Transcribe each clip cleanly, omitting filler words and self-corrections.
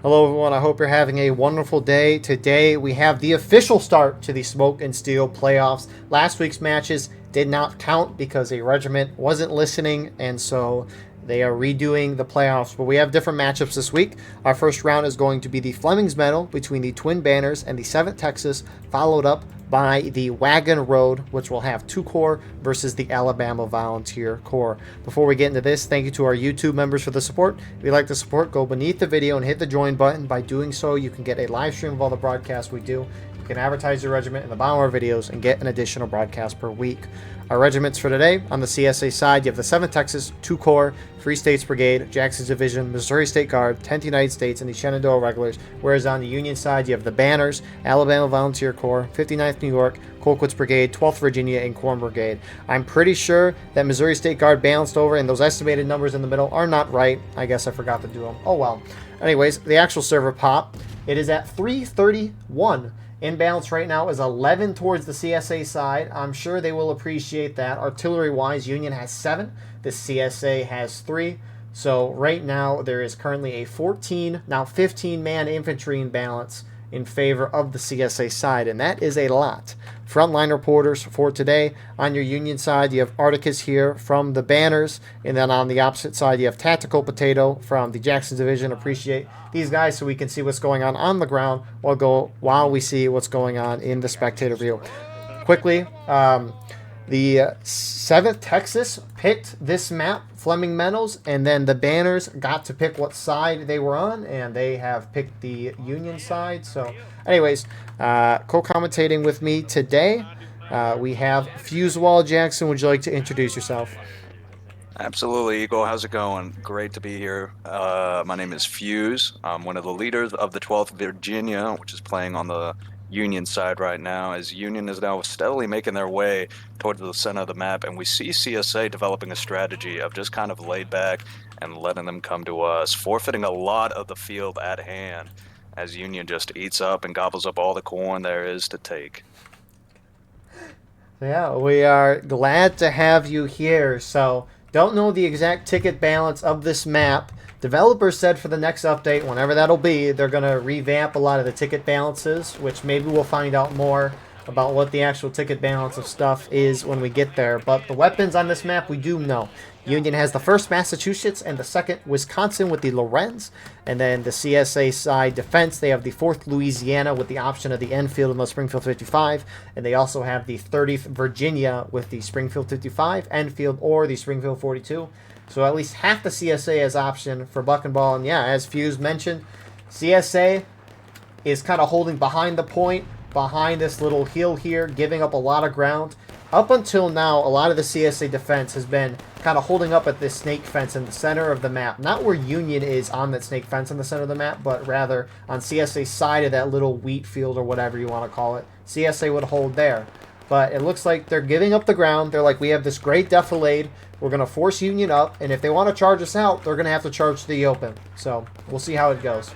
Hello everyone, I hope you're having a wonderful day. Today we have the official start to the Smoke and Steel playoffs. Last week's matches did not count because a regiment wasn't listening, and so they are redoing the playoffs. But we have different matchups this week. Our first round is going to be the Flemming's Meadow between the Twin Banners and the 7th Texas, followed up by the Wagon Road, which will have 2 Corps versus the Alabama Volunteer Corps. Before we get into this, thank you to our YouTube members for the support. If you'd like to support, go beneath the video and hit the join button. By doing so, you can get a live stream of all the broadcasts we do. You can advertise your regiment in the bottom of our videos and get an additional broadcast per week. Our regiments for today, on the CSA side, you have the 7th Texas, 2 Corps, Free States Brigade, Jackson's Division, Missouri State Guard, 10th United States, and the Shenandoah Regulars. Whereas on the Union side, you have the Banners, Alabama Volunteer Corps, 59th New York, Colquitt's Brigade, 12th Virginia, and Corn Brigade. I'm pretty sure that Missouri State Guard balanced over, and those estimated numbers in the middle are not right. I guess I forgot to do them. Oh well. Anyways, the actual server pop, it is at 331. Imbalance right now is 11 towards the CSA side. I'm sure they will appreciate that. Artillery-wise, Union has 7. The CSA has 3. So right now there is currently a 14, now 15-man infantry imbalance in favor of the CSA side, and that is a lot. Frontline reporters for today. On your Union side, you have Articus here from the Banners, and then on the opposite side, you have Tactical Potato from the Jackson Division. Appreciate these guys so we can see what's going on the ground while we see what's going on in the spectator view. Quickly, the 7th Texas picked this map, Flemming Meadows, and then the Banners got to pick what side they were on, and they have picked the Union side. So anyways, co-commentating with me today, we have Fusewall Jackson. Would you like to introduce yourself? Absolutely, Eagle. How's it going? Great to be here. My name is Fuse. I'm one of the leaders of the 12th Virginia, which is playing on the Union side right now, as Union is now steadily making their way towards the center of the map, and we see CSA developing a strategy of just kind of laid back and letting them come to us, forfeiting a lot of the field at hand as Union just eats up and gobbles up all the corn there is to take. Yeah, we are glad to have you here. So don't know the exact ticket balance of this map. Developers said for the next update, whenever that'll be, they're going to revamp a lot of the ticket balances, which maybe we'll find out more about what the actual ticket balance of stuff is when we get there. But the weapons on this map, we do know. Union has the 1st Massachusetts and the 2nd Wisconsin with the Lorenz. And then the CSA side defense, they have the 4th Louisiana with the option of the Enfield and the Springfield 55. And they also have the 30th Virginia with the Springfield 55, Enfield, or the Springfield 42. So at least half the CSA has option for Buck and Ball. And yeah, as Fuse mentioned, CSA is kind of holding behind the point, behind this little hill here, giving up a lot of ground. Up until now, a lot of the CSA defense has been kind of holding up at this snake fence in the center of the map. Not where Union is on that snake fence in the center of the map, but rather on CSA's side of that little wheat field or whatever you want to call it. CSA would hold there. But it looks like they're giving up the ground. They're like, we have this great defilade. We're going to force Union up. And if they want to charge us out, they're going to have to charge to the open. So we'll see how it goes.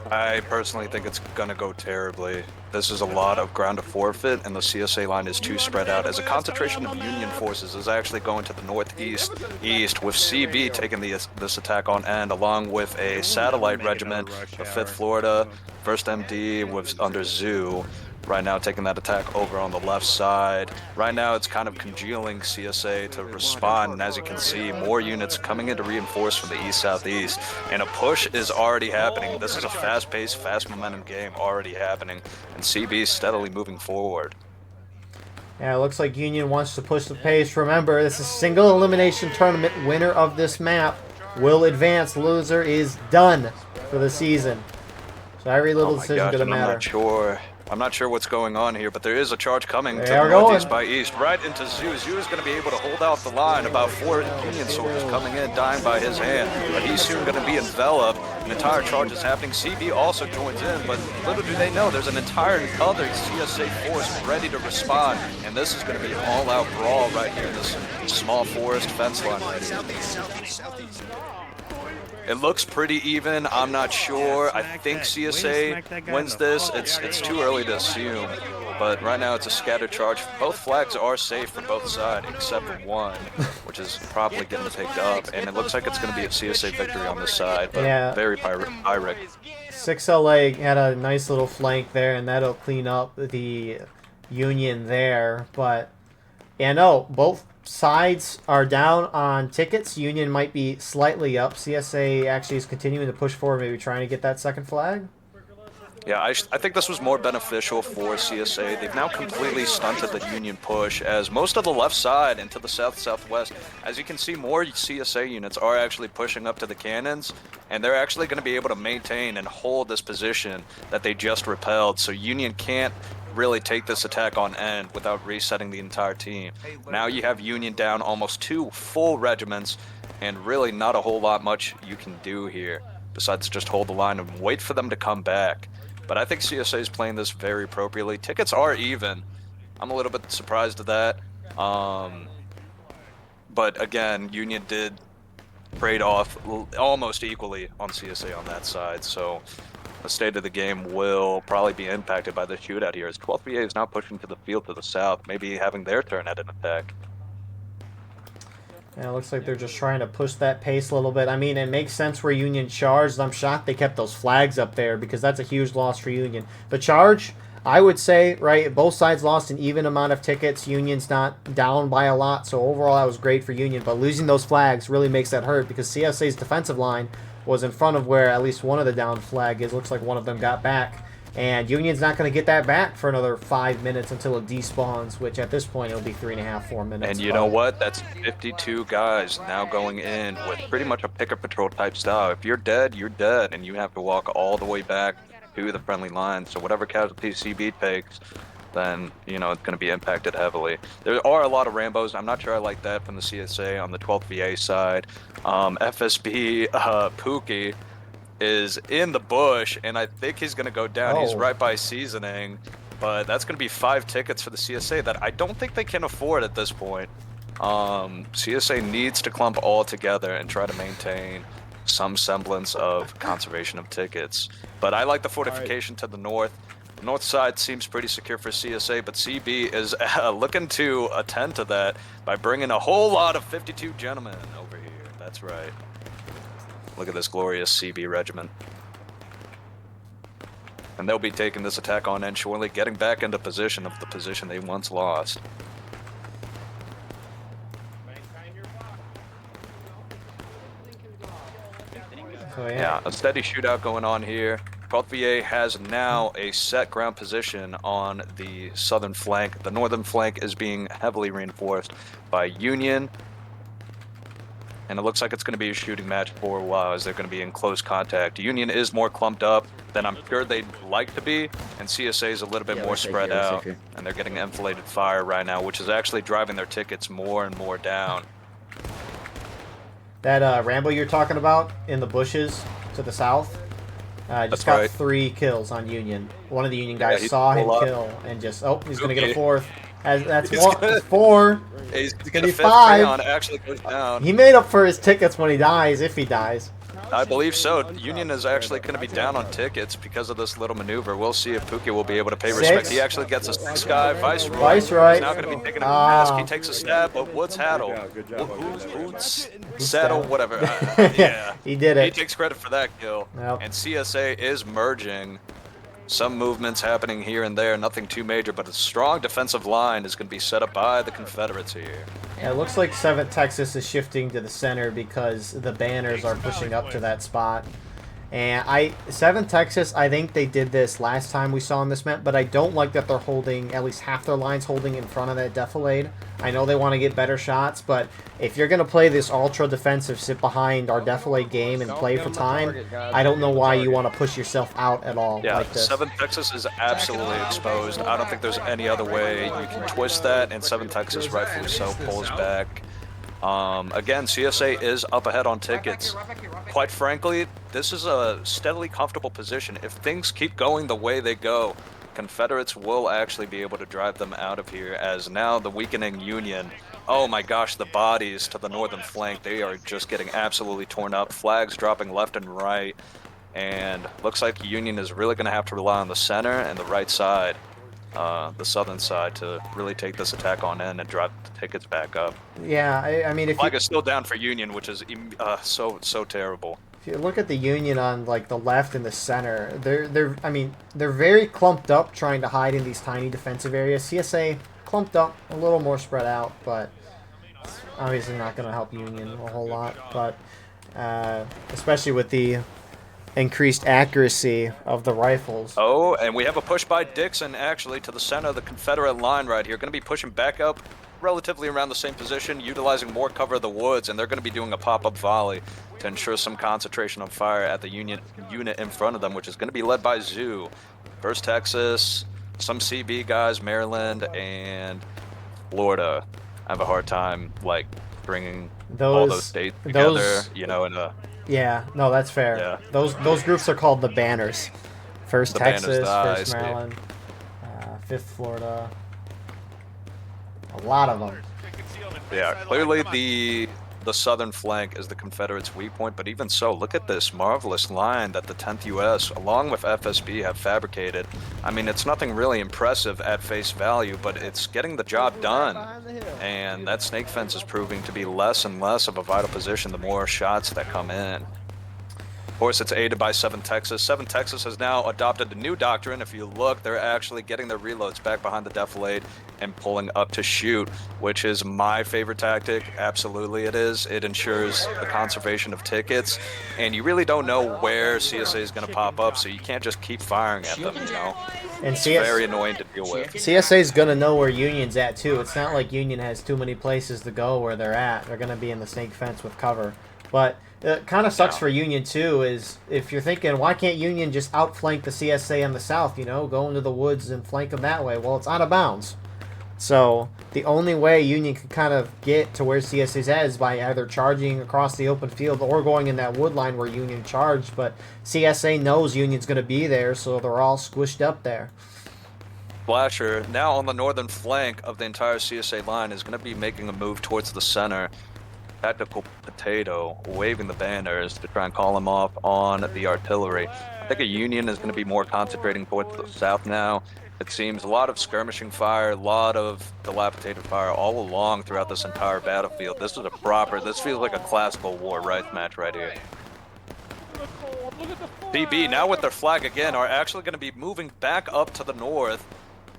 I personally think it's going to go terribly. This is a lot of ground to forfeit, and the CSA line is too spread out, as a concentration of Union forces is actually going to the northeast, east, with CB taking this attack on end, along with a satellite regiment, the 5th Florida, 1st MD with under Zoo. Right now taking that attack over on the left side. Right now it's kind of congealing CSA to respond, and as you can see, more units coming in to reinforce from the east-southeast, and a push is already happening. This is a fast-paced, fast momentum game already happening, and CB is steadily moving forward. Yeah, it looks like Union wants to push the pace. Remember, this is single elimination tournament. Winner of this map will advance. Loser is done for the season. So every little decision is going to matter. I'm not sure what's going on here, but there is a charge coming to the northeast by east, right into Zoo. Zoo is going to be able to hold out the line. About 4 Union soldiers coming in, dying by his hand, but he's soon going to be enveloped. An entire charge is happening. CB also joins in, but little do they know, there's an entire other CSA force ready to respond, and this is going to be an all-out brawl right here in this small forest fence line right here. It looks pretty even. I'm not sure. I think CSA wins this. It's too early to assume. But right now it's a scattered charge. Both flags are safe for both sides except for one, which is probably getting picked up. And it looks like it's going to be a CSA victory on this side, but yeah. Very Pyric. 6LA had a nice little flank there, and that'll clean up the Union there. But, yeah, no, both sides are down on tickets. Union might be slightly up. CSA actually is continuing to push forward, maybe trying to get that second flag. Yeah, I think this was more beneficial for CSA. They've now completely stunted the Union push, as most of the left side into the south-southwest, as you can see, more CSA units are actually pushing up to the cannons, and they're actually going to be able to maintain and hold this position that they just repelled, so Union can't really take this attack on end without resetting the entire team. Now you have Union down almost 2 full regiments, and really not a whole lot much you can do here, besides just hold the line and wait for them to come back. But I think CSA is playing this very appropriately. Tickets are even. I'm a little bit surprised at that. But again, Union did trade off almost equally on CSA on that side. So the state of the game will probably be impacted by the shootout here, as 12th VA is now pushing to the field to the south, maybe having their turn at an attack. Yeah, it looks like they're just trying to push that pace a little bit. I mean, it makes sense where Union charged. I'm shocked they kept those flags up there because that's a huge loss for Union. The charge, I would say, right, both sides lost an even amount of tickets. Union's not down by a lot, so overall that was great for Union. But losing those flags really makes that hurt because CSA's defensive line was in front of where at least one of the down flag is. Looks like one of them got back. And Union's not going to get that back for another 5 minutes until it despawns, which at this point it'll be 3.5, 4 minutes. And you know what? That's 52 guys now going in with pretty much a picket patrol type style. If you're dead, you're dead, and you have to walk all the way back to the friendly line. So whatever casualties CB takes, then, you know, it's going to be impacted heavily. There are a lot of Rambos. I'm not sure I like that from the CSA on the 12th VA side. FSB Pookie is in the bush, and I think he's going to go down. He's right by seasoning, but that's going to be 5 tickets for the CSA that I don't think they can afford at this point. CSA needs to clump all together and try to maintain some semblance of conservation of tickets. But I like the fortification to the north. The north side seems pretty secure for CSA, but CB is looking to attend to that by bringing a whole lot of 52 gentlemen over here. That's right. Look at this glorious CB regiment. And they'll be taking this attack on end shortly, getting back into position of the position they once lost. So, yeah, a steady shootout going on here. 12th VA has now a set ground position on the southern flank. The northern flank is being heavily reinforced by Union. And it looks like it's going to be a shooting match for a while, as they're going to be in close contact. Union is more clumped up than I'm sure they'd like to be, and CSA is a little bit more spread out, and they're getting enfiladed fire right now, which is actually driving their tickets more and more down. That Rambo you're talking about in the bushes to the south just got 3 kills on Union. One of the Union guys saw him kill and just, he's going to get a 4th. That's 4. He's gonna be 5. Actually goes down. He made up for his tickets when he dies, if he dies. I believe so. Union is actually going to be down on tickets because of this little maneuver. We'll see if Pookie will be able to pay respect. He actually gets a 6 guy. Viceroy. He's now going to be taking a mask. He takes a stab, but Woods Haddle. Woods Saddle, whatever. Yeah. He did it. He takes credit for that kill. Yep. And CSA is merging. Some movements happening here and there, nothing too major, but a strong defensive line is going to be set up by the Confederates here. Yeah, it looks like 7th Texas is shifting to the center because the banners are pushing up to that spot. And 7th Texas, I think they did this last time we saw in this map, but I don't like that they're holding, at least half their lines holding in front of that defilade. I know they want to get better shots, but if you're going to play this ultra defensive, sit behind our defilade game and play for time, I don't know why you want to push yourself out at all like this. 7th Texas is absolutely exposed. I don't think there's any other way you can twist that, and 7th Texas, rightfully so, pulls back. Again, CSA is up ahead on tickets. Quite frankly, this is a steadily comfortable position. If things keep going the way they go, Confederates will actually be able to drive them out of here, as now the weakening Union, oh my gosh, the bodies to the northern flank, they are just getting absolutely torn up. Flags dropping left and right, and looks like Union is really going to have to rely on the center and the right side, the southern side, to really take this attack on in and drive the tickets back up. Yeah, I mean, if flag is still down for Union, which is so terrible. If you look at the Union on like the left and the center, they're very clumped up trying to hide in these tiny defensive areas. CSA clumped up, a little more spread out, but it's obviously not going to help Union a whole lot. But especially with the increased accuracy of the rifles. Oh, and we have a push by Dixon actually to the center of the Confederate line right here. Going to be pushing back up relatively around the same position, utilizing more cover of the woods, and they're going to be doing a pop-up volley to ensure some concentration on fire at the Union unit in front of them, which is going to be led by Zoo. First Texas, some CB guys, Maryland, and Florida. I have a hard time, like, bringing all those states together, you know, in a... Yeah, no, that's fair. Yeah. Those groups are called the Banners. First Texas, First Maryland, Fifth Florida. A lot of them. Yeah, clearly the southern flank is the Confederates' weak point, but even so, look at this marvelous line that the 10th U.S. along with FSB have fabricated. I mean, it's nothing really impressive at face value, but it's getting the job done. And that snake fence is proving to be less and less of a vital position the more shots that come in. Of course, it's aided by 7 Texas. 7 Texas has now adopted a new doctrine. If you look, they're actually getting their reloads back behind the defilade and pulling up to shoot, which is my favorite tactic. Absolutely it is. It ensures the conservation of tickets, and you really don't know where CSA is going to pop up, so you can't just keep firing at them, you know? And it's very annoying to deal with. CSA is going to know where Union's at, too. It's not like Union has too many places to go where they're at. They're going to be in the snake fence with cover. But it kind of sucks for Union, too, is if you're thinking, why can't Union just outflank the CSA on the south, you know, go into the woods and flank them that way? Well, it's out of bounds. So the only way Union can kind of get to where CSA's at is by either charging across the open field or going in that wood line where Union charged. But CSA knows Union's going to be there, so they're all squished up there. Flasher, now on the northern flank of the entire CSA line, is going to be making a move towards the center. Tactical Potato waving the banners to try and call him off on the artillery. I think a Union is going to be more concentrating towards the south now. It seems a lot of skirmishing fire, a lot of dilapidated fire all along throughout this entire battlefield. This feels like a classical war right match right here. BB, now with their flag again, are actually going to be moving back up to the north.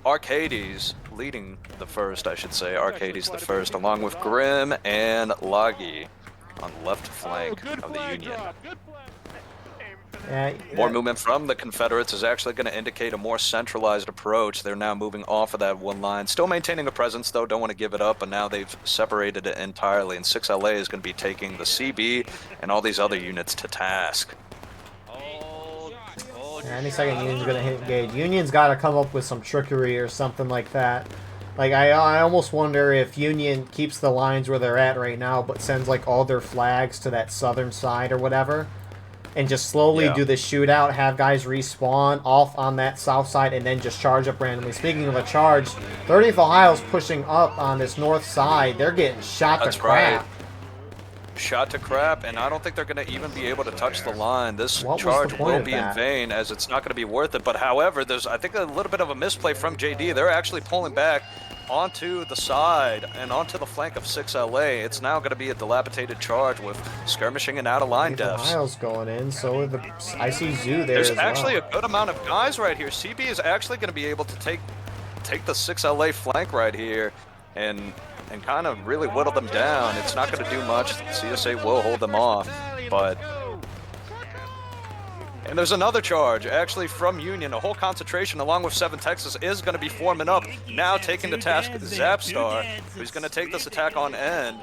Arcades leading the first, I should say. Arcades the first, along with Grimm and Lagi on the left flank of the Union. More movement from the Confederates is actually going to indicate a more centralized approach. They're now moving off of that one line. Still maintaining a presence, though. Don't want to give it up, but now they've separated it entirely. And 6LA is going to be taking the CB and all these other units to task. Any second Union's going to hit engage. Union's got to come up with some trickery or something like that. Like, I almost wonder if Union keeps the lines where they're at right now, but sends, like, all their flags to that southern side or whatever. And just slowly do the shootout, have guys respawn off on that south side, and then just charge up randomly. Speaking of a charge, 30th Ohio's pushing up on this north side. They're getting shot to crap. Right. Shot to crap, and I don't think they're going to even be able to touch the line. This charge will be in vain, as it's not going to be worth it. But however, there's, I think, a little bit of a misplay from JD. They're actually pulling back onto the side and onto the flank of 6LA. It's now going to be a dilapidated charge with skirmishing and out-of-line deaths. Miles going in, so I see Zoo there. There's actually a good amount of guys right here. CB is actually going to be able to take the 6LA flank right here and kind of really whittle them down. It's not going to do much. CSA will hold them off, but... And there's another charge, actually, from Union. A whole concentration, along with 7 Texas, is going to be forming up. Now taking to task Zapstar, who's going to take this attack on end.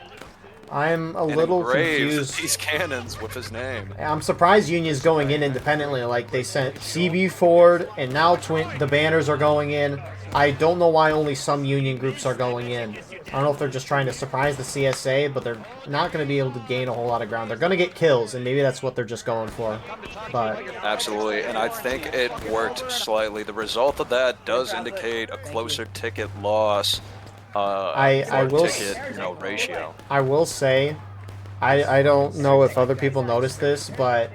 I'm a little confused. These cannons with his name. I'm surprised Union's going in independently. Like, they sent CB forward, and now the banners are going in. I don't know why only some Union groups are going in. I don't know if they're just trying to surprise the CSA, but they're not going to be able to gain a whole lot of ground. They're going to get kills, and maybe that's what they're just going for. But absolutely, and I think it worked slightly. The result of that does indicate a closer ticket loss. Ratio. I will say, I don't know if other people notice this, but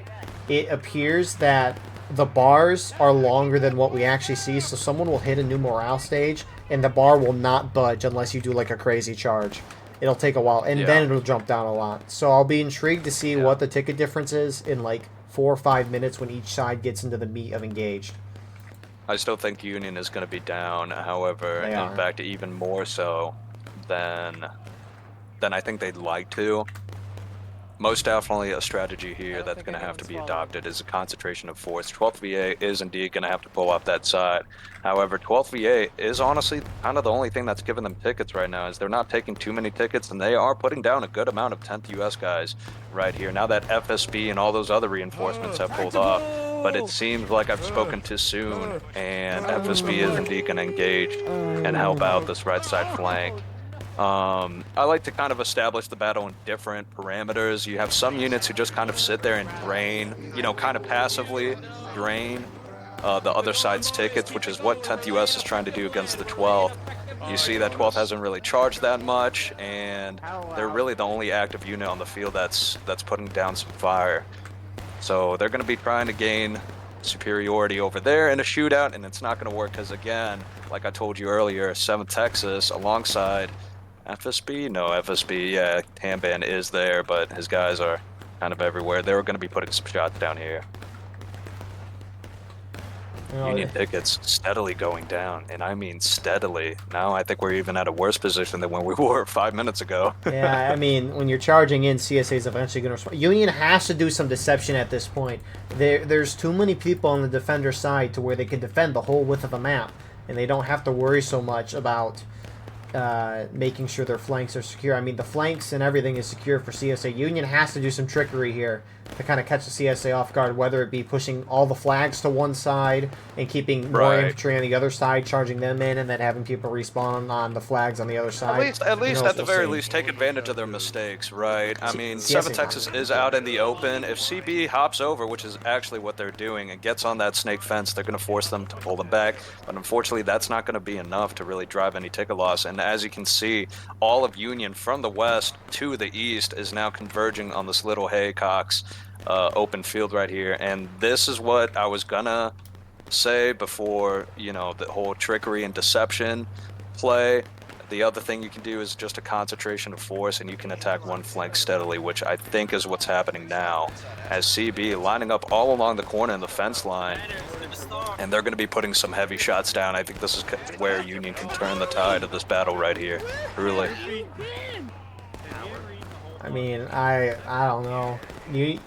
it appears that the bars are longer than what we actually see, so someone will hit a new morale stage, and the bar will not budge unless you do like a crazy charge. it'll take a while, and then it'll jump down a lot. So I'll be intrigued to see what the ticket difference is in like 4 or 5 minutes when each side gets into the meat of engaged. I still think Union is going to be down. However, in fact, even more so than I think they'd like to. Most definitely a strategy here that's going to have to be adopted is a concentration of force. 12th VA is indeed going to have to pull off that side. However, 12th VA is honestly kind of the only thing that's giving them tickets right now, is they're not taking too many tickets, and they are putting down a good amount of 10th US guys right here. Now that FSB and all those other reinforcements have pulled off, but it seems like I've spoken too soon, and FSB is indeed going to engage and help out this right side flank. I like to kind of establish the battle in different parameters. You have some units who just kind of sit there and drain, you know, kind of passively drain the other side's tickets, which is what 10th US is trying to do against the 12th. You see that 12th hasn't really charged that much, and they're really the only active unit on the field that's putting down some fire. So they're going to be trying to gain superiority over there in a shootout, and it's not going to work because, again, like I told you earlier, 7th Texas alongside FSB? No, FSB, yeah, Handband is there, but his guys are kind of everywhere. They were going to be putting some shots down here. Union tickets steadily going down, and I mean steadily. Now I think we're even at a worse position than when we were 5 minutes ago. Yeah, I mean, when you're charging in, CSA is eventually going to respond. Union has to do some deception at this point. There's too many people on the defender side to where they can defend the whole width of the map, and they don't have to worry so much about making sure their flanks are secure. I mean, the flanks and everything is secure for CSA. Union has to do some trickery here to kind of catch the CSA off guard, whether it be pushing all the flags to one side and keeping more infantry on the other side, charging them in, and then having people respawn on the flags on the other side. At least, at the very least, take advantage of their mistakes, right? I mean, 7th Texas is out in the open. If CB hops over, which is actually what they're doing, and gets on that snake fence, they're going to force them to pull them back. But unfortunately, that's not going to be enough to really drive any ticket loss. And as you can see, all of Union from the west to the east is now converging on this little Haycox open field right here. And this is what I was gonna say before, you know, the whole trickery and deception play. The other thing you can do is just a concentration of force, and you can attack one flank steadily, which I think is what's happening now, as CB lining up all along the corner in the fence line, and they're going to be putting some heavy shots down. I think this is where Union can turn the tide of this battle right here, really. I mean, I don't know.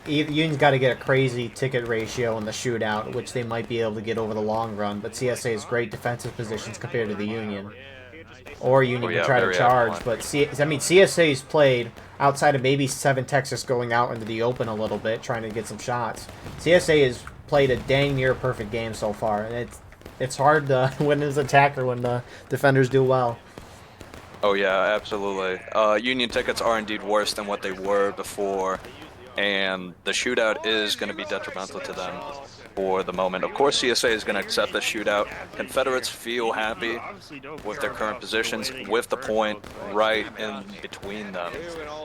Union's got to get a crazy ticket ratio in the shootout, which they might be able to get over the long run, but CSA has great defensive positions compared to the Union. Or Union can try to charge, but CSA's played outside of maybe 7 Texas going out into the open a little bit, trying to get some shots. CSA has played a dang near perfect game so far, and it's hard to win as attacker when the defenders do well. Oh yeah, absolutely. Union tickets are indeed worse than what they were before, and the shootout is going to be detrimental to them for the moment. Of course, CSA is going to accept the shootout. Confederates feel happy with their current positions, with the point right in between them.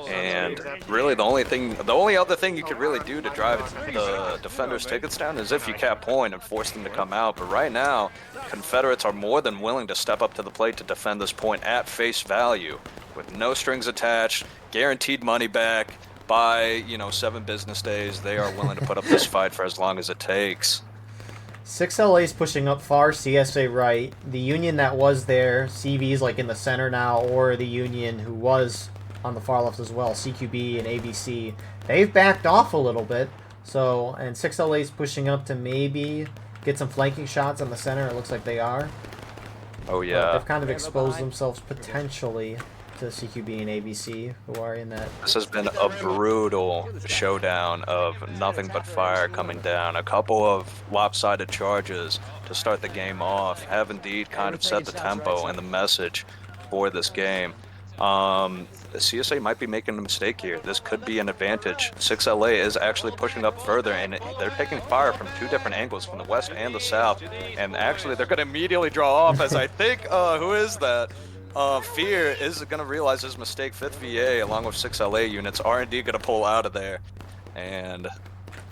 And really, the only other thing you could really do to drive the defenders' tickets down is if you cap point and force them to come out. But right now, Confederates are more than willing to step up to the plate to defend this point at face value, with no strings attached, guaranteed money back. By, 7 business days, they are willing to put up this fight for as long as it takes. 6LA's pushing up far, CSA right. The Union that was there, CB's like in the center now, or the Union who was on the far left as well, CQB and ABC, they've backed off a little bit. So, and 6LA's pushing up to maybe get some flanking shots on the center. It looks like they are. Oh yeah. But they've kind of exposed themselves potentially to CQB and ABC, who are in that. This has been a brutal showdown of nothing but fire coming down. A couple of lopsided charges to start the game off have indeed kind of set the tempo and the message for this game. The CSA might be making a mistake here. This could be an advantage. 6LA is actually pushing up further, and they're taking fire from 2 different angles, from the west and the south. And actually, they're going to immediately draw off, as I think, who is that? Fear is going to realize his mistake. 5th VA, along with 6LA units, are indeed going to pull out of there. And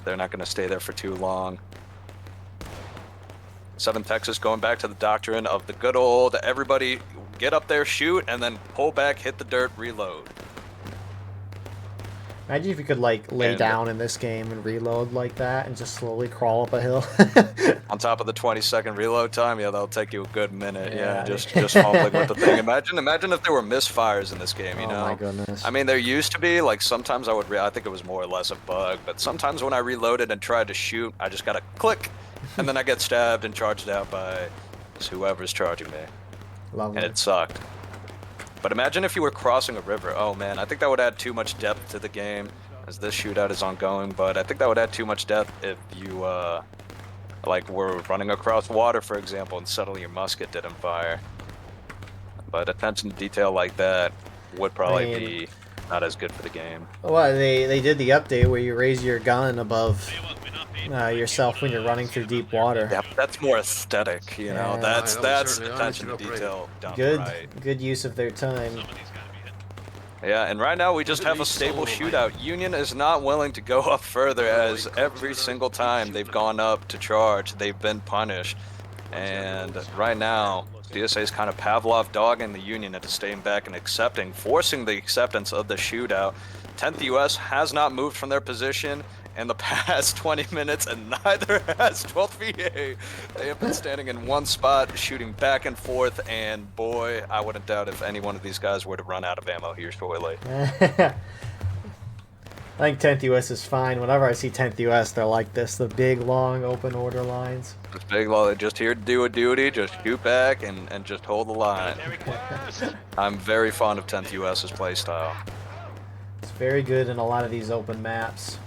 they're not going to stay there for too long. 7th Texas going back to the doctrine of the good old everybody get up there, shoot, and then pull back, hit the dirt, reload. Imagine if you could like lay down in this game and reload like that and just slowly crawl up a hill. On top of the 20-second reload time, yeah, that'll take you a good minute. Yeah, just fumbling with the thing. Imagine if there were misfires in this game, you know? Oh my goodness. I mean, there used to be, like, sometimes I think it was more or less a bug, but sometimes when I reloaded and tried to shoot, I just got a click, and then I get stabbed and charged out by whoever's charging me. Lovely. And it sucked. But imagine if you were crossing a river. Oh man, I think that would add too much depth to the game, as this shootout is ongoing, but I think that would add too much depth if you, like, were running across water, for example, and suddenly your musket didn't fire. But attention to detail like that would probably be not as good for the game. Well, they did the update where you raise your gun above yourself when you're running through deep water. Yeah, that's more aesthetic, you know. That's attention to detail done right. Good use of their time. Yeah, and right now we just have a stable shootout. Union is not willing to go up further, as every single time they've gone up to charge, they've been punished. And right now, CSA is kind of Pavlov dogging the Union into staying back and forcing the acceptance of the shootout. 10th US has not moved from their position in the past 20 minutes, and neither has 12th VA. They have been standing in one spot, shooting back and forth, and boy, I wouldn't doubt if any one of these guys were to run out of ammo here shortly. I think 10th US is fine. Whenever I see 10th US, they're like this, the big, long, open order lines. Just big, long, just here to do a duty, just shoot back, and just hold the line. I'm very fond of 10th US's playstyle. It's very good in a lot of these open maps.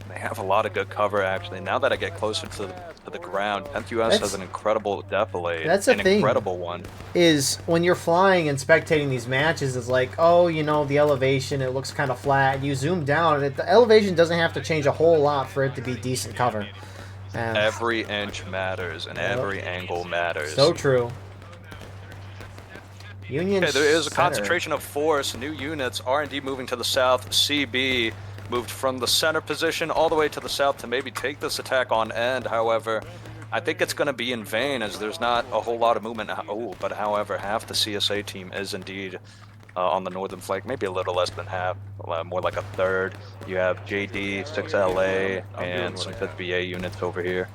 They have a lot of good cover, actually. Now that I get closer to the ground, 10th US has an incredible defilade. That's a thing. Incredible one. Is when you're flying and spectating these matches, it's like, oh, you know, the elevation, it looks kind of flat. And you zoom down, and the elevation doesn't have to change a whole lot for it to be decent cover. Every inch matters, and every angle matters. So true. Union there is a concentration of force, new units, R&D moving to the south, CB moved from the center position all the way to the south to maybe take this attack on end. However, I think it's going to be in vain, as there's not a whole lot of movement. But however, half the CSA team is indeed on the northern flank, maybe a little less than half, more like a third. You have JD, 6LA, and some 5th VA units over here.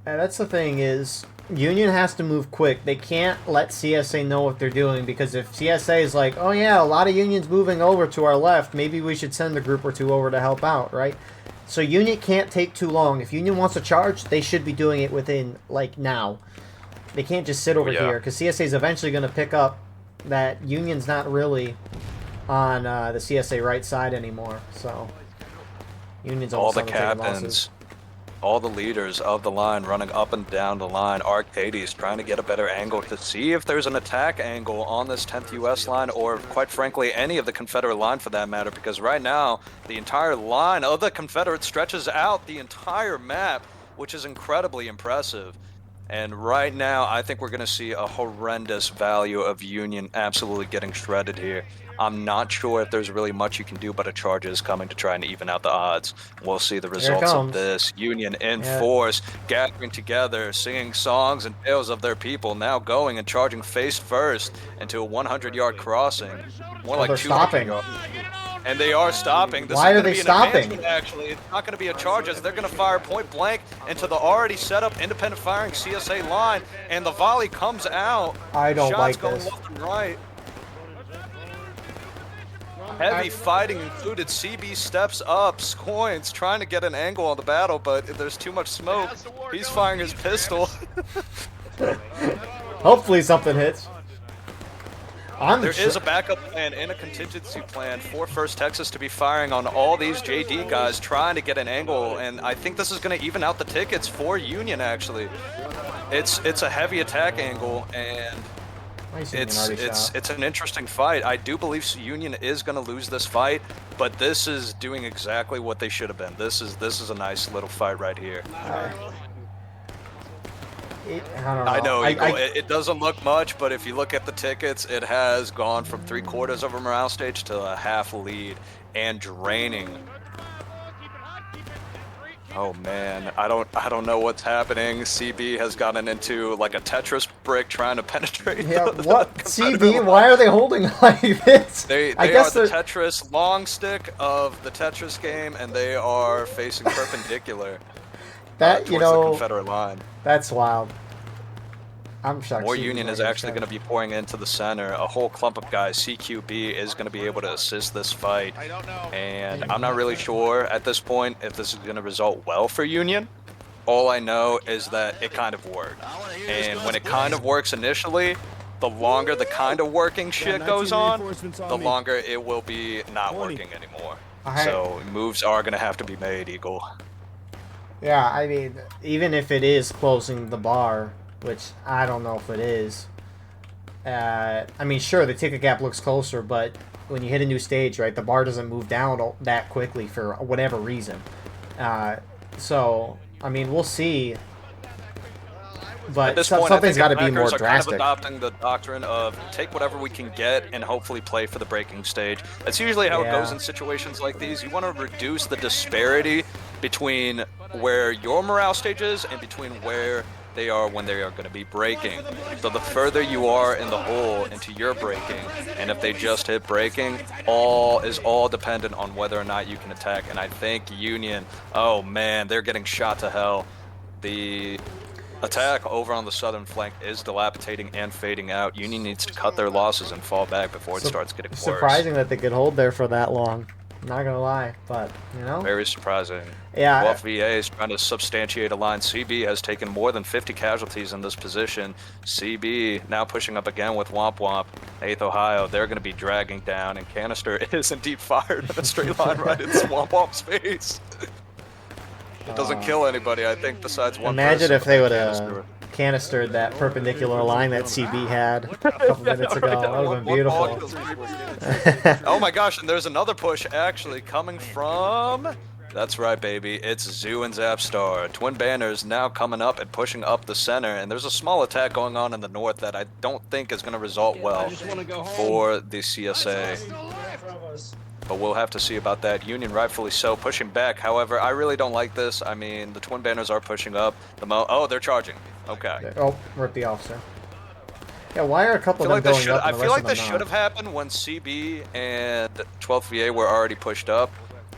That's the thing is, Union has to move quick. They can't let CSA know what they're doing, because if CSA is like, oh yeah, a lot of Union's moving over to our left, maybe we should send a group or two over to help out, right? So Union can't take too long. If Union wants to charge, they should be doing it within, like, now. They can't just sit over here, because CSA is eventually going to pick up that Union's not really on the CSA right side anymore. So Union's all the taking losses. captains. All the leaders of the line running up and down the line. Arcades trying to get a better angle to see if there's an attack angle on this 10th US line, or quite frankly any of the Confederate line for that matter, because right now the entire line of the Confederate stretches out the entire map, which is incredibly impressive. And right now I think we're going to see a horrendous value of Union absolutely getting shredded here. I'm not sure if there's really much you can do, but a charge is coming to try and even out the odds. We'll see the results of this. Union in force, gathering together, singing songs and tales of their people, now going and charging face first into a 100-yard crossing. More like 200 yards. And they are stopping. Why are they stopping? Actually, it's not going to be a charge, as they're going to fire point blank into the already set up independent firing CSA line, and the volley comes out. I don't like Shots going this. left and right. Heavy fighting included. CB steps up. Scoins trying to get an angle on the battle, but there's too much smoke. He's firing his pistol. Hopefully something hits. There is a backup plan and a contingency plan for 1st Texas to be firing on all these JD guys, trying to get an angle, and I think this is going to even out the tickets for Union, actually. It's a heavy attack angle, and it's an interesting fight. I do believe Union is going to lose this fight, but this is doing exactly what they should have been. This is a nice little fight right here. I know, Eagle. It doesn't look much, but if you look at the tickets, it has gone from 3/4 of a morale stage to a half lead, and draining. Oh man, I don't know what's happening. CB has gotten into like a Tetris brick trying to penetrate. Yeah, what? CB? Line. Why are they holding like this? They are the Tetris long stick of the Tetris game, and they are facing perpendicular that towards the Confederate line. That's wild. I'm shocked. More Union is actually going to be pouring into the center. A whole clump of guys. CQB is going to be able to assist this fight. And I'm not really sure at this point if this is going to result well for Union. All I know is that it kind of worked. And when it kind of works initially, the longer the kind of working shit goes on, the longer it will be not working anymore. So moves are going to have to be made, Eagle. Yeah, I mean, even if it is closing the bar, which I don't know if it is. I mean, sure, the ticket gap looks closer, but when you hit a new stage, right, the bar doesn't move down that quickly for whatever reason. So, I mean, we'll see. But something's got to be more drastic. Kind of adopting the doctrine of take whatever we can get and hopefully play for the breaking stage. That's usually how it goes in situations like these. You want to reduce the disparity between where your morale stage is and between where they are when they are going to be breaking. So the further you are in the hole into your breaking, and if they just hit breaking, all dependent on whether or not you can attack. And I think Union, oh man, they're getting shot to hell. The attack over on the southern flank is dilapidating and fading out. Union needs to cut their losses and fall back before it starts getting worse. Surprising that they could hold there for that long. I'm not gonna lie, but you know. Very surprising. Yeah. Wolf VA is trying to substantiate a line. CB has taken more than 50 casualties in this position. CB now pushing up again with Womp Womp. 8th Ohio, they're going to be dragging down, and Canister is indeed fired in a straight line right into Womp Womp's face. It doesn't kill anybody, I think, besides one Imagine person. If they would have canistered that perpendicular line that CB had a couple minutes ago. That would have been beautiful. Oh my gosh, and there's another push actually coming from... That's right, baby. It's Zoo and Zapstar. Twin banners now coming up and pushing up the center, and there's a small attack going on in the north that I don't think is going to result well for the CSA. But we'll have to see about that. Union rightfully so, pushing back. However, I really don't like this. I mean, the twin banners are pushing up. Oh, they're charging. Okay. Oh, rip the officer. Yeah, why are a couple of them going up? I feel like this should have happened when CB and 12th VA were already pushed up.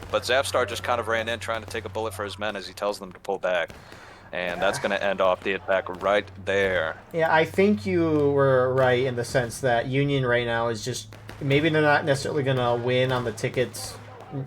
But Zapstar just kind of ran in trying to take a bullet for his men as he tells them to pull back. And that's going to end off the attack right there. Yeah, I think you were right in the sense that Union right now is just... Maybe they're not necessarily going to win on the tickets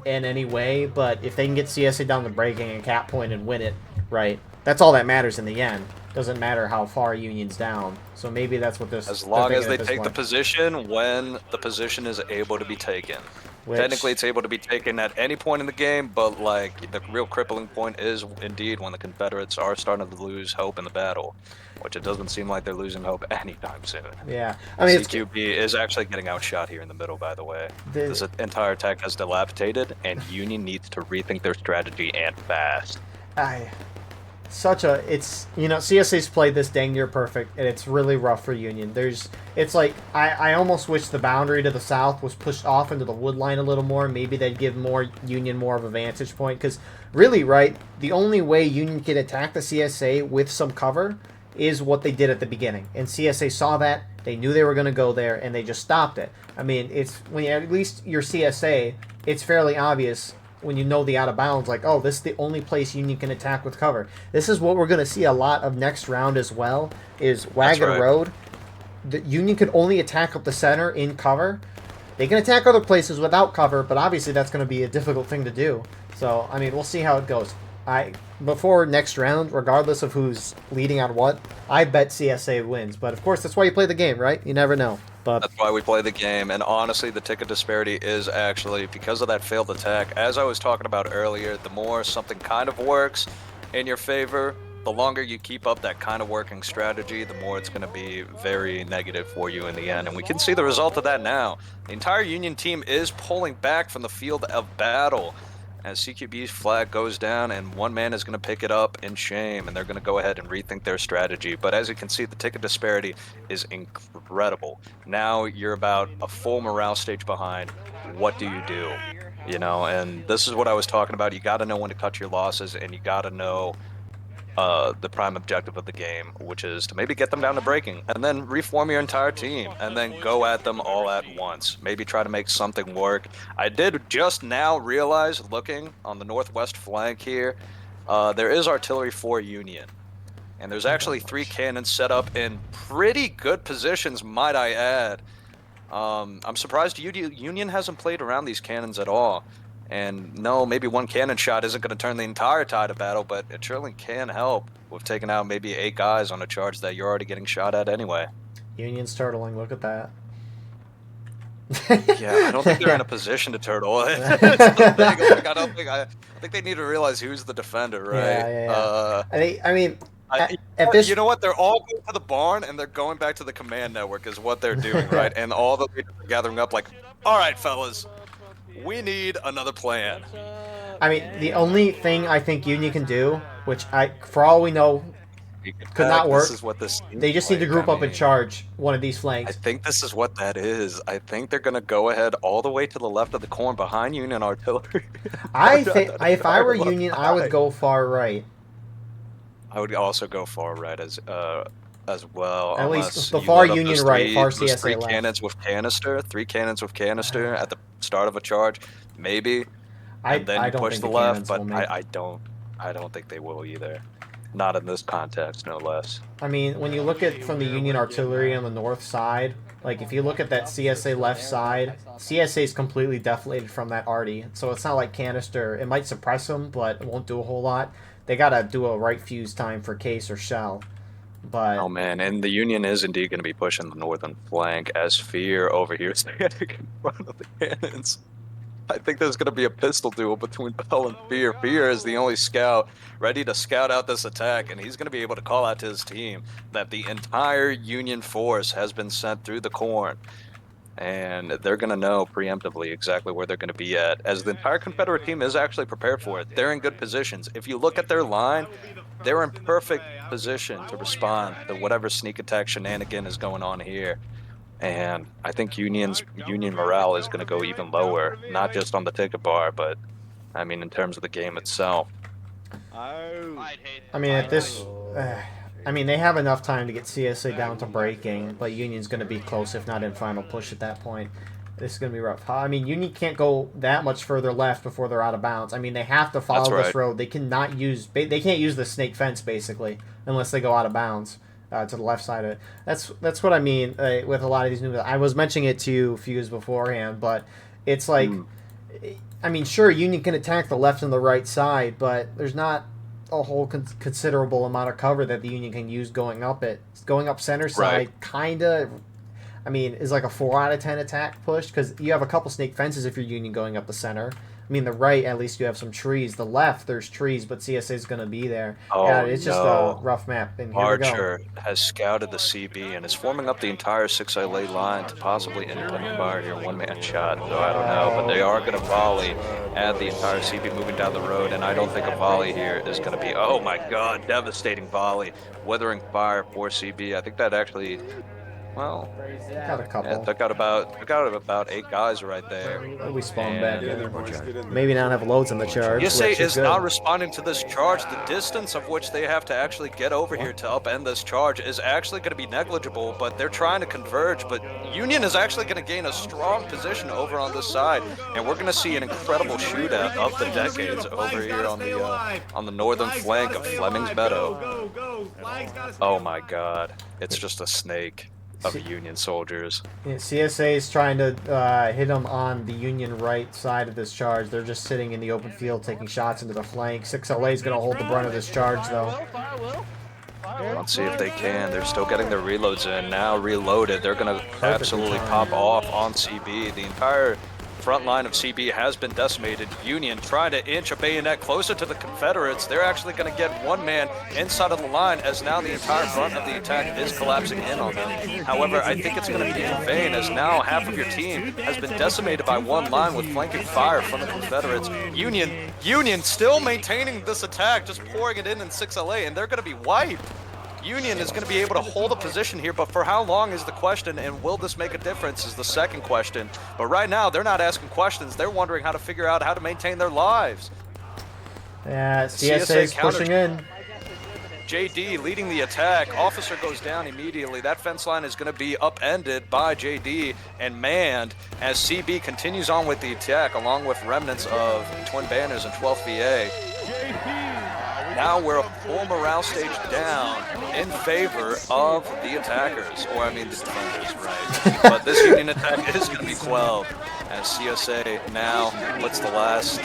in any way, but if they can get CSA down the breaking and cap point and win it, right, that's all that matters in the end. Doesn't matter how far Union's down. So maybe that's what this... As long as they take the position when the position is able to be taken. Technically, it's able to be taken at any point in the game, but like the real crippling point is indeed when the Confederates are starting to lose hope in the battle, which it doesn't seem like they're losing hope anytime soon. Yeah, I mean, CQB is actually getting outshot here in the middle, by the way. This entire attack has dilapidated, and Union needs to rethink their strategy and fast. It's, you know, CSA's played this dang near perfect, and it's really rough for Union. It's like, I almost wish the boundary to the south was pushed off into the wood line a little more. Maybe they'd give Union more of a vantage point, because really, right, the only way Union could attack the CSA with some cover is what they did at the beginning. And CSA saw that, they knew they were going to go there, and they just stopped it. I mean, it's, when you, at least your CSA, it's fairly obvious when you know the out of bounds, like, oh, this is the only place Union can attack with cover. This is what we're going to see a lot of next round as well, is Wagon Road. The Union can only attack up the center in cover. They can attack other places without cover, but obviously that's going to be a difficult thing to do. So, I mean, we'll see how it goes. Before next round, regardless of who's leading on what, I bet CSA wins. But, of course, that's why you play the game, right? You never know. But that's why we play the game, and honestly, the ticket disparity is actually, because of that failed attack, as I was talking about earlier, the more something kind of works in your favor, the longer you keep up that kind of working strategy, the more it's going to be very negative for you in the end. And we can see the result of that now. The entire Union team is pulling back from the field of battle as CQB's flag goes down, and one man is going to pick it up in shame, and they're going to go ahead and rethink their strategy. But as you can see, the ticket disparity is incredible. Now you're about a full morale stage behind. What do you do? You know, and this is what I was talking about. You got to know when to cut your losses, and you got to know the prime objective of the game, which is to maybe get them down to breaking, and then reform your entire team, and then go at them all at once. Maybe try to make something work. I did just now realize, looking on the northwest flank here, there is artillery for Union. And there's actually 3 cannons set up in pretty good positions, might I add. I'm surprised Union hasn't played around these cannons at all. And no, maybe one cannon shot isn't going to turn the entire tide of battle, but it surely can help with taking out maybe 8 guys on a charge that you're already getting shot at anyway. Union's turtling, look at that. Yeah, I don't think they're in a position to turtle. I think they need to realize who's the defender, right? At this, you know what? They're all going to the barn, and they're going back to the command network is what they're doing, right? And all the leaders are gathering up like, all right, fellas, we need another plan. I mean, the only thing I think Union can do, which for all we know, could not work. This is what this they just need to group up and charge one of these flanks. I think this is what that is. I think they're going to go ahead all the way to the left of the corn behind Union artillery. I think if I were Union, I would go far right. I would also go far right as well. At least the far Union right, far CSA 3 left. Cannons with canister, 3 cannons with canister at the start of a charge, maybe. And then I you don't push think the the left, cannons but will I don't think they will either. Not in this context, no less. I mean, when you look at from the Union artillery on the north side, like if you look at that CSA left side, CSA is completely deflated from that arty. So it's not like canister. It might suppress them, but it won't do a whole lot. They gotta do a right fuse time for case or shell. But oh man, and the Union is indeed going to be pushing the northern flank as Fear over here standing in front of the cannons. I think there's going to be a pistol duel between Bell and Fear. Fear is the only scout ready to scout out this attack, and he's going to be able to call out to his team that the entire Union force has been sent through the corn. And they're going to know preemptively exactly where they're going to be at, as the entire Confederate team is actually prepared for it. They're in good positions. If you look at their line, they're in perfect position to respond to whatever sneak attack shenanigan is going on here. And I think Union morale is going to go even lower, not just on the ticket bar, but I mean in terms of the game itself. I mean at this, I mean they have enough time to get CSA down to breaking, but Union's going to be close, if not in final push at that point. This is going to be rough. I mean, Union can't go that much further left before they're out of bounds. I mean, they have to follow this road. They cannot use. They can't use the snake fence basically unless they go out of bounds to the left side of it. That's what I mean with a lot of these new. I was mentioning it to you Fuse beforehand, but it's like, I mean, sure, Union can attack the left and the right side, but there's not a whole considerable amount of cover that the Union can use going up center side. Kind of. I mean, is like a 4 out of 10 attack push, because you have a couple snake fences if you're Union going up the center. I mean, the right, at least you have some trees. The left, there's trees, but CSA is going to be there. Oh, yeah, it's just a rough map. And here Archer has scouted the CB and is forming up the entire 6 LA line to possibly independent fire here, one-man shot. So I don't know, but they are going to volley at the entire CB moving down the road, and I don't think a volley here is going to be, oh my god, devastating volley. Withering fire for CB. I think that actually... Well, got a couple. Yeah, took out about 8 guys right there. We spawned back. Maybe not have loads in the charge. CSA is not responding to this charge. The distance of which they have to actually get over here to upend this charge is actually going to be negligible, but they're trying to converge. But Union is actually going to gain a strong position over on this side, and we're going to see an incredible shootout of the decades over here on the northern flank of Flemming's Meadow. Oh my god, it's just a snake of Union soldiers. Yeah, CSA is trying to hit them on the Union right side of this charge. They're just sitting in the open field taking shots into the flank. 6LA is going to hold the brunt of this charge, though. Let's see if they can. They're still getting their reloads in. Now reloaded. They're going to absolutely pop off on CB. The entire front line of CB has been decimated. Union trying to inch a bayonet closer to the Confederates. They're actually going to get one man inside of the line, as now the entire front of the attack is collapsing in on them. However, I think it's going to be in vain, as now half of your team has been decimated by one line with flanking fire from the Confederates. Union still maintaining this attack, just pouring it in 6LA, and they're going to be wiped. Union is going to be able to hold a position here, but for how long is the question, and will this make a difference is the second question. But right now, they're not asking questions. They're wondering how to figure out how to maintain their lives. Yeah, CSA is pushing in. JD leading the attack. Officer goes down immediately. That fence line is going to be upended by JD and manned as CB continues on with the attack along with remnants of Twin Banners and 12th VA. Now we're a full morale stage down in favor of the attackers, or I mean the defenders, right? But this Union attack is going to be quelled as CSA now puts the last.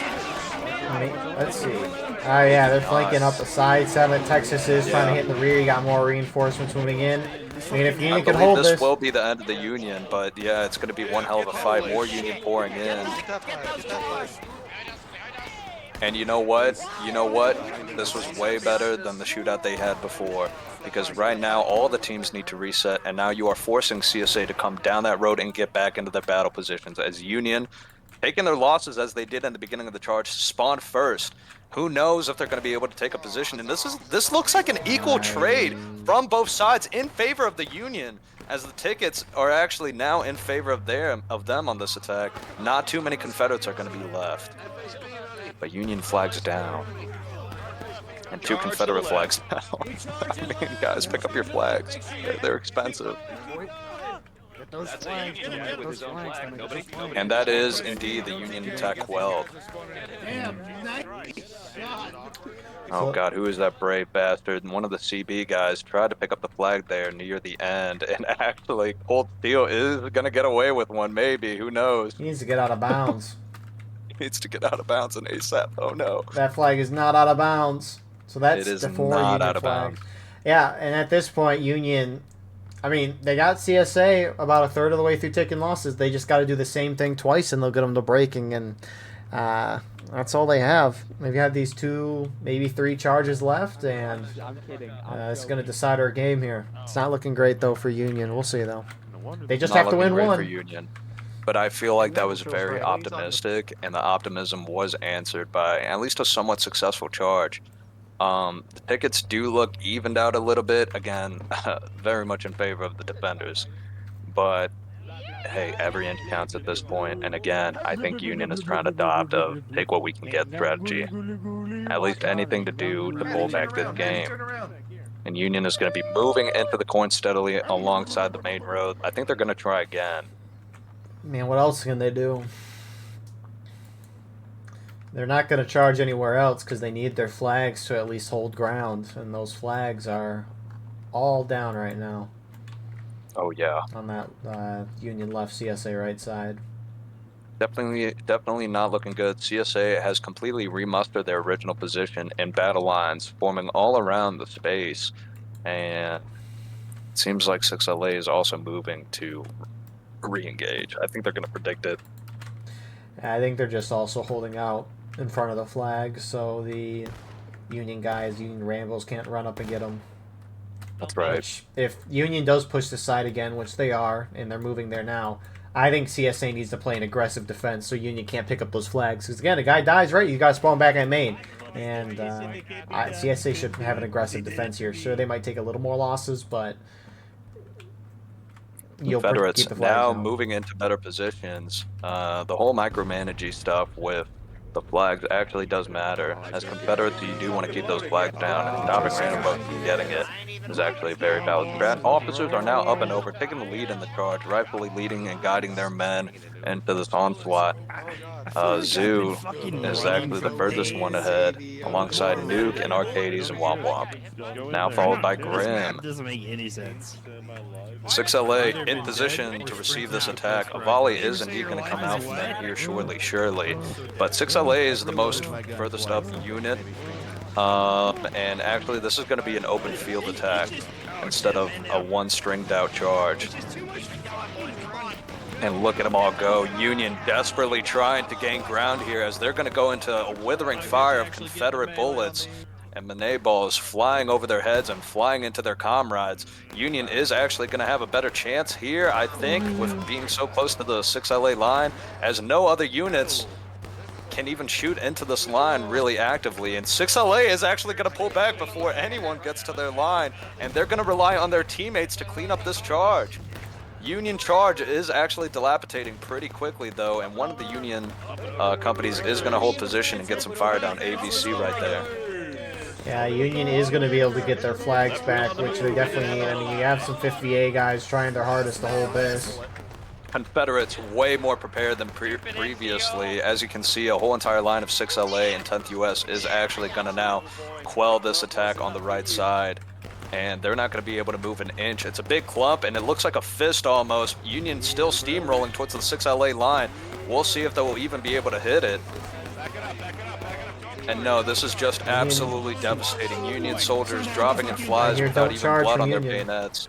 Let's see. Oh yeah, they're flanking up the side. 7 Texas is trying to hit in the rear. You got more reinforcements moving in. I mean, if Union can hold this. This will be the end of the Union, but yeah, it's going to be one hell of a fight. More Union pouring in. And you know what? This was way better than the shootout they had before. Because right now, all the teams need to reset, and now you are forcing CSA to come down that road and get back into their battle positions. As Union, taking their losses as they did in the beginning of the charge, spawn first. Who knows if they're going to be able to take a position? And this looks like an equal trade from both sides in favor of the Union, as the tickets are actually now in favor of them on this attack. Not too many Confederates are going to be left. But Union flags down. And 2 Confederate flags down. I mean, guys, pick up your flags. They're expensive. And that is indeed the Union attack quelled. Oh god, who is that brave bastard? And one of the CB guys tried to pick up the flag there near the end, and actually Cold Steel is going to get away with one, maybe. Who knows? He needs to get out of bounds. Needs to get out of bounds in ASAP. Oh no. That flag is not out of bounds. So that's the 4 Union out of flags. bounds. Yeah, and at this point, Union, I mean, they got CSA about a third of the way through taking losses. They just got to do the same thing twice, and they'll get them to breaking, and that's all they have. They've got these 2, maybe 3 charges left, and it's going to decide our game here. It's not looking great, though, for Union. We'll see, though. They just have to win one. For Union. But I feel like that was very optimistic, and the optimism was answered by at least a somewhat successful charge. The tickets do look evened out a little bit. Again, very much in favor of the defenders. But, hey, every inch counts at this point. And again, I think Union is trying to adopt a take what we can get strategy. At least anything to do to pull back this game. And Union is going to be moving into the coin steadily alongside the main road. I think they're going to try again. Man, what else can they do? They're not going to charge anywhere else because they need their flags to at least hold ground. And those flags are all down right now. Oh, yeah. On that Union left, CSA right side. Definitely not looking good. CSA has completely remustered their original position in battle lines, forming all around the space. And it seems like 6LA is also moving to re-engage. I think they're going to predict it. I think they're just also holding out in front of the flag so the Union guys, Union Rambos, can't run up and get them. That's right. Which, if Union does push the side again, which they are, and they're moving there now, I think CSA needs to play an aggressive defense so Union can't pick up those flags. Because, again, a guy dies, right? You got to spawn back at main. And CSA should have an aggressive defense here. Sure, they might take a little more losses, but Confederates now moving into better positions. The whole micromanaging stuff with the flags actually does matter. As Confederates, you do want to keep those flags down, and stopping random boats from getting it is actually a very valid strat. Officers are now up and over, taking the lead in the charge, rightfully leading and guiding their men into this onslaught. Zoo is actually the furthest one ahead, alongside Nuke and Arcades and Womp Womp. Now followed by Grim. That doesn't make any sense. 6LA in position to receive this attack. A volley is indeed going to come out from them here surely. But 6LA is the most furthest up unit. And actually this is going to be an open field attack instead of a one stringed out charge. And look at them all go. Union desperately trying to gain ground here as they're going to go into a withering fire of Confederate bullets. And Meadow balls flying over their heads and flying into their comrades. Union is actually going to have a better chance here, I think, with being so close to the 6LA line, as no other units can even shoot into this line really actively. And 6LA is actually going to pull back before anyone gets to their line, and they're going to rely on their teammates to clean up this charge. Union charge is actually dilapidating pretty quickly, though, and one of the Union companies is going to hold position and get some fire down ABC right there. Yeah, Union is going to be able to get their flags back, which they definitely need. I mean, you have some 50A guys trying their hardest to hold this. Confederates way more prepared than previously. As you can see, a whole entire line of 6LA and 10th US is actually going to now quell this attack on the right side. And they're not going to be able to move an inch. It's a big clump, and it looks like a fist almost. Union still steamrolling towards the 6LA line. We'll see if they'll even be able to hit it. And no, this is just absolutely devastating. Union soldiers dropping in flies without even blood on their bayonets.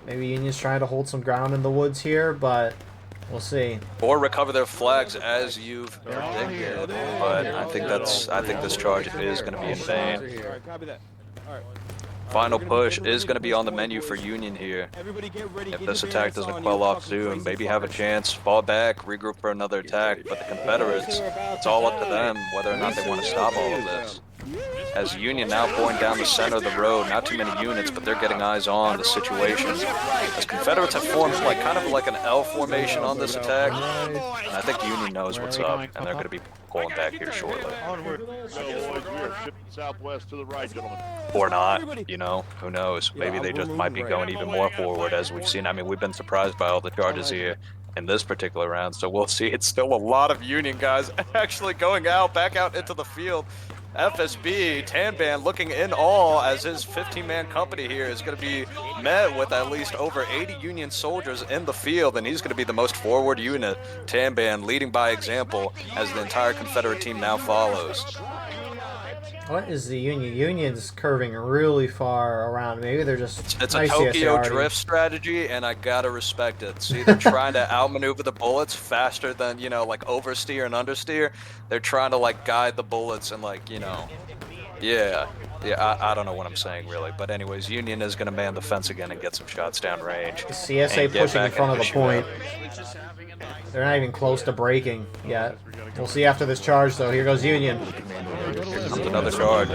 Maybe Union's trying to hold some ground in the woods here, but we'll see. Or recover their flags as you've predicted. But I think this charge is going to be in vain. Final push is going to be on the menu for Union here. If this attack doesn't quell off soon, maybe have a chance, fall back, regroup for another attack. But the Confederates, it's all up to them whether or not they want to stop all of this. As Union now pulling down the center of the road, not too many units, but they're getting eyes on the situation. As Confederates have formed kind of like an L formation on this attack, and I think Union knows what's up, and they're going to be pulling back here shortly. Southwest to the right, gentlemen. Or not, you know, who knows? Maybe they just might be going even more forward, as we've seen. I mean, we've been surprised by all the charges here in this particular round, so we'll see. It's still a lot of Union guys actually going back out into the field. FSB, Tanban looking in all as his 15-man company here is going to be met with at least over 80 Union soldiers in the field, and he's going to be the most forward unit. Tanban leading by example as the entire Confederate team now follows. What is the Union? Union's curving really far around. Maybe they're just... It's a Tokyo drift strategy, and I gotta respect it. See, they're trying to outmaneuver the bullets faster than, you know, like oversteer and understeer. They're trying to, like, guide the bullets and, like, you know... Yeah, I don't know what I'm saying, really. But anyways, Union is gonna man the fence again and get some shots down range. The CSA pushing in front of the point. They're not even close to breaking yet. We'll see after this charge, though. Here goes Union. Here comes another charge.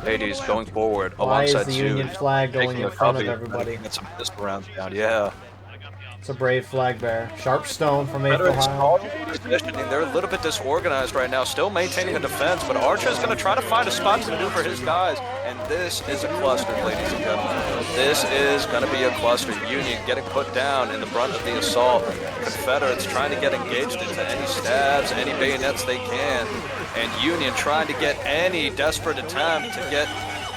Hades going forward alongside Why is the Union flag going in front of everybody? Get some pistol rounds down. Yeah. It's a brave flag bearer. Sharp stone from 8th Ohio. They're a little bit disorganized right now, still maintaining a defense, but Archer is going to try to find a spot to maneuver his guys, and this is a cluster, ladies and gentlemen. This is going to be a cluster. Union getting put down in the brunt of the assault. Confederates trying to get engaged into any stabs, any bayonets they can, and Union trying to get any desperate attempt to get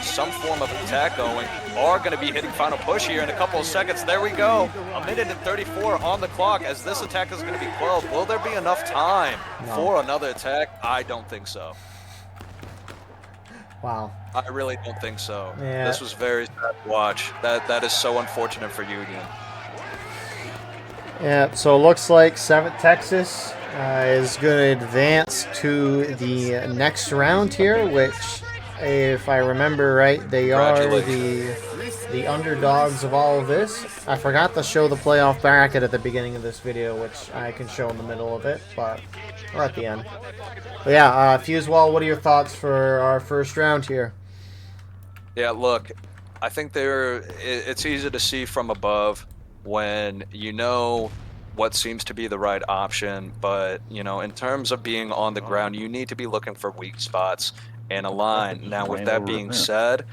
some form of attack going. Are going to be hitting final push here in a couple of seconds. There we go. 1:34 on the clock as this attack is going to be quelled. Will there be enough time for another attack? I don't think so. Wow. I really don't think so. Yeah. This was very sad to watch. That is so unfortunate for Union. Yeah, so it looks like 7th Texas is going to advance to the next round here, which, if I remember right, they are the underdogs of all of this. I forgot to show the playoff bracket at the beginning of this video, which I can show in the middle of it, but we're at the end. But yeah, Fusewell, what are your thoughts for our first round here? Yeah, look, I think it's easy to see from above when you know what seems to be the right option, but you know, in terms of being on the ground, you need to be looking for weak spots in a line. Now, with that being said,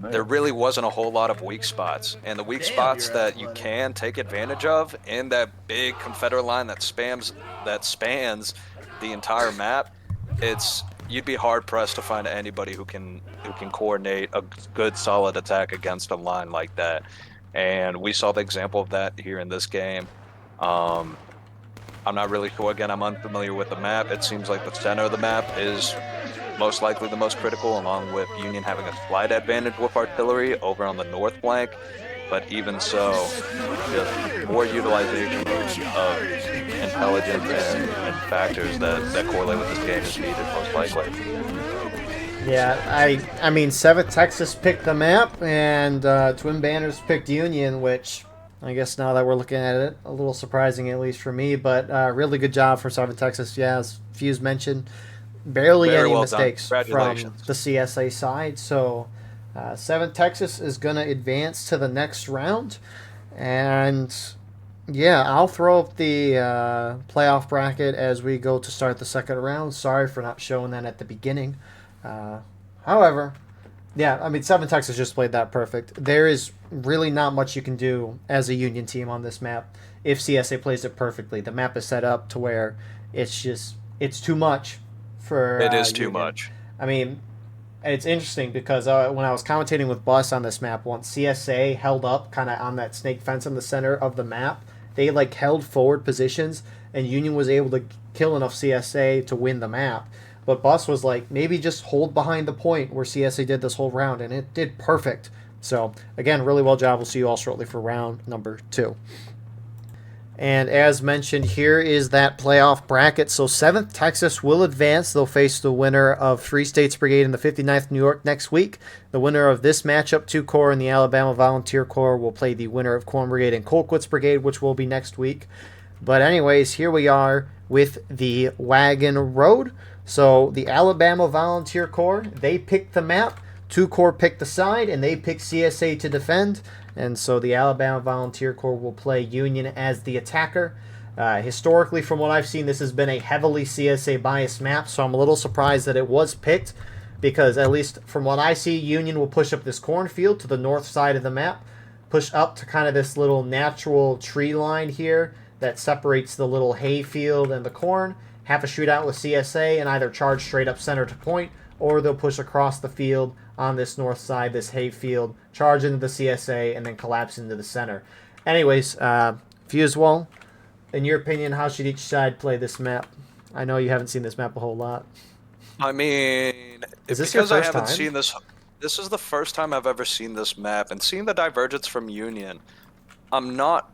there really wasn't a whole lot of weak spots, and the weak spots that you can take advantage of in that big Confederate line that spans the entire map, you'd be hard pressed to find anybody who can coordinate a good solid attack against a line like that. And we saw the example of that here in this game. I'm not really sure. Again, I'm unfamiliar with the map. It seems like the center of the map is most likely the most critical, along with Union having a slight advantage with artillery over on the north flank. But even so, just more utilization of intelligence and factors that correlate with this game is needed, most likely. Yeah, I mean, 7th Texas picked the map, and Twin Banners picked Union, which I guess now that we're looking at it, a little surprising, at least for me, but really good job for Southern Texas. Yeah, as Fuse mentioned, barely Very any well done. mistakes from Congratulations. the CSA side. So, 7th Texas is going to advance to the next round. And yeah, I'll throw up the playoff bracket as we go to start the second round. Sorry for not showing that at the beginning. However, yeah, I mean, 7 Texas just played that perfect. There is really not much you can do as a Union team on this map if CSA plays it perfectly. The map is set up to where it's too much for It is too Union. much. I mean, it's interesting because when I was commentating with Bus on this map, once CSA held up kind of on that snake fence in the center of the map, they like held forward positions, and Union was able to kill enough CSA to win the map. But Bus was like, maybe just hold behind the point where CSA did this whole round, and it did perfect. So, again, really well job. We'll see you all shortly for round number 2. And as mentioned, here is that playoff bracket. So 7th Texas will advance. They'll face the winner of Free States Brigade and the 59th New York next week. The winner of this matchup, 2 Corps and the Alabama Volunteer Corps, will play the winner of Corn Brigade and Colquitt's Brigade, which will be next week. But anyways, here we are with the Wagon Road. So the Alabama Volunteer Corps, they picked the map. 2 Corps picked the side, and they picked CSA to defend. And so the Alabama Volunteer Corps will play Union as the attacker. Historically, from what I've seen, this has been a heavily CSA biased map, so I'm a little surprised that it was picked, because at least from what I see, Union will push up this cornfield to the north side of the map, push up to kind of this little natural tree line here that separates the little hay field and the corn, have a shootout with CSA, and either charge straight up center to point, or they'll push across the field on this north side, this hay field, charge into the CSA, and then collapse into the center. Anyways, Fusewall, in your opinion, how should each side play this map? I know you haven't seen this map a whole lot. I mean, Is this your because I first haven't time? seen this, this is the first time I've ever seen this map, and seeing the divergence from Union, I'm not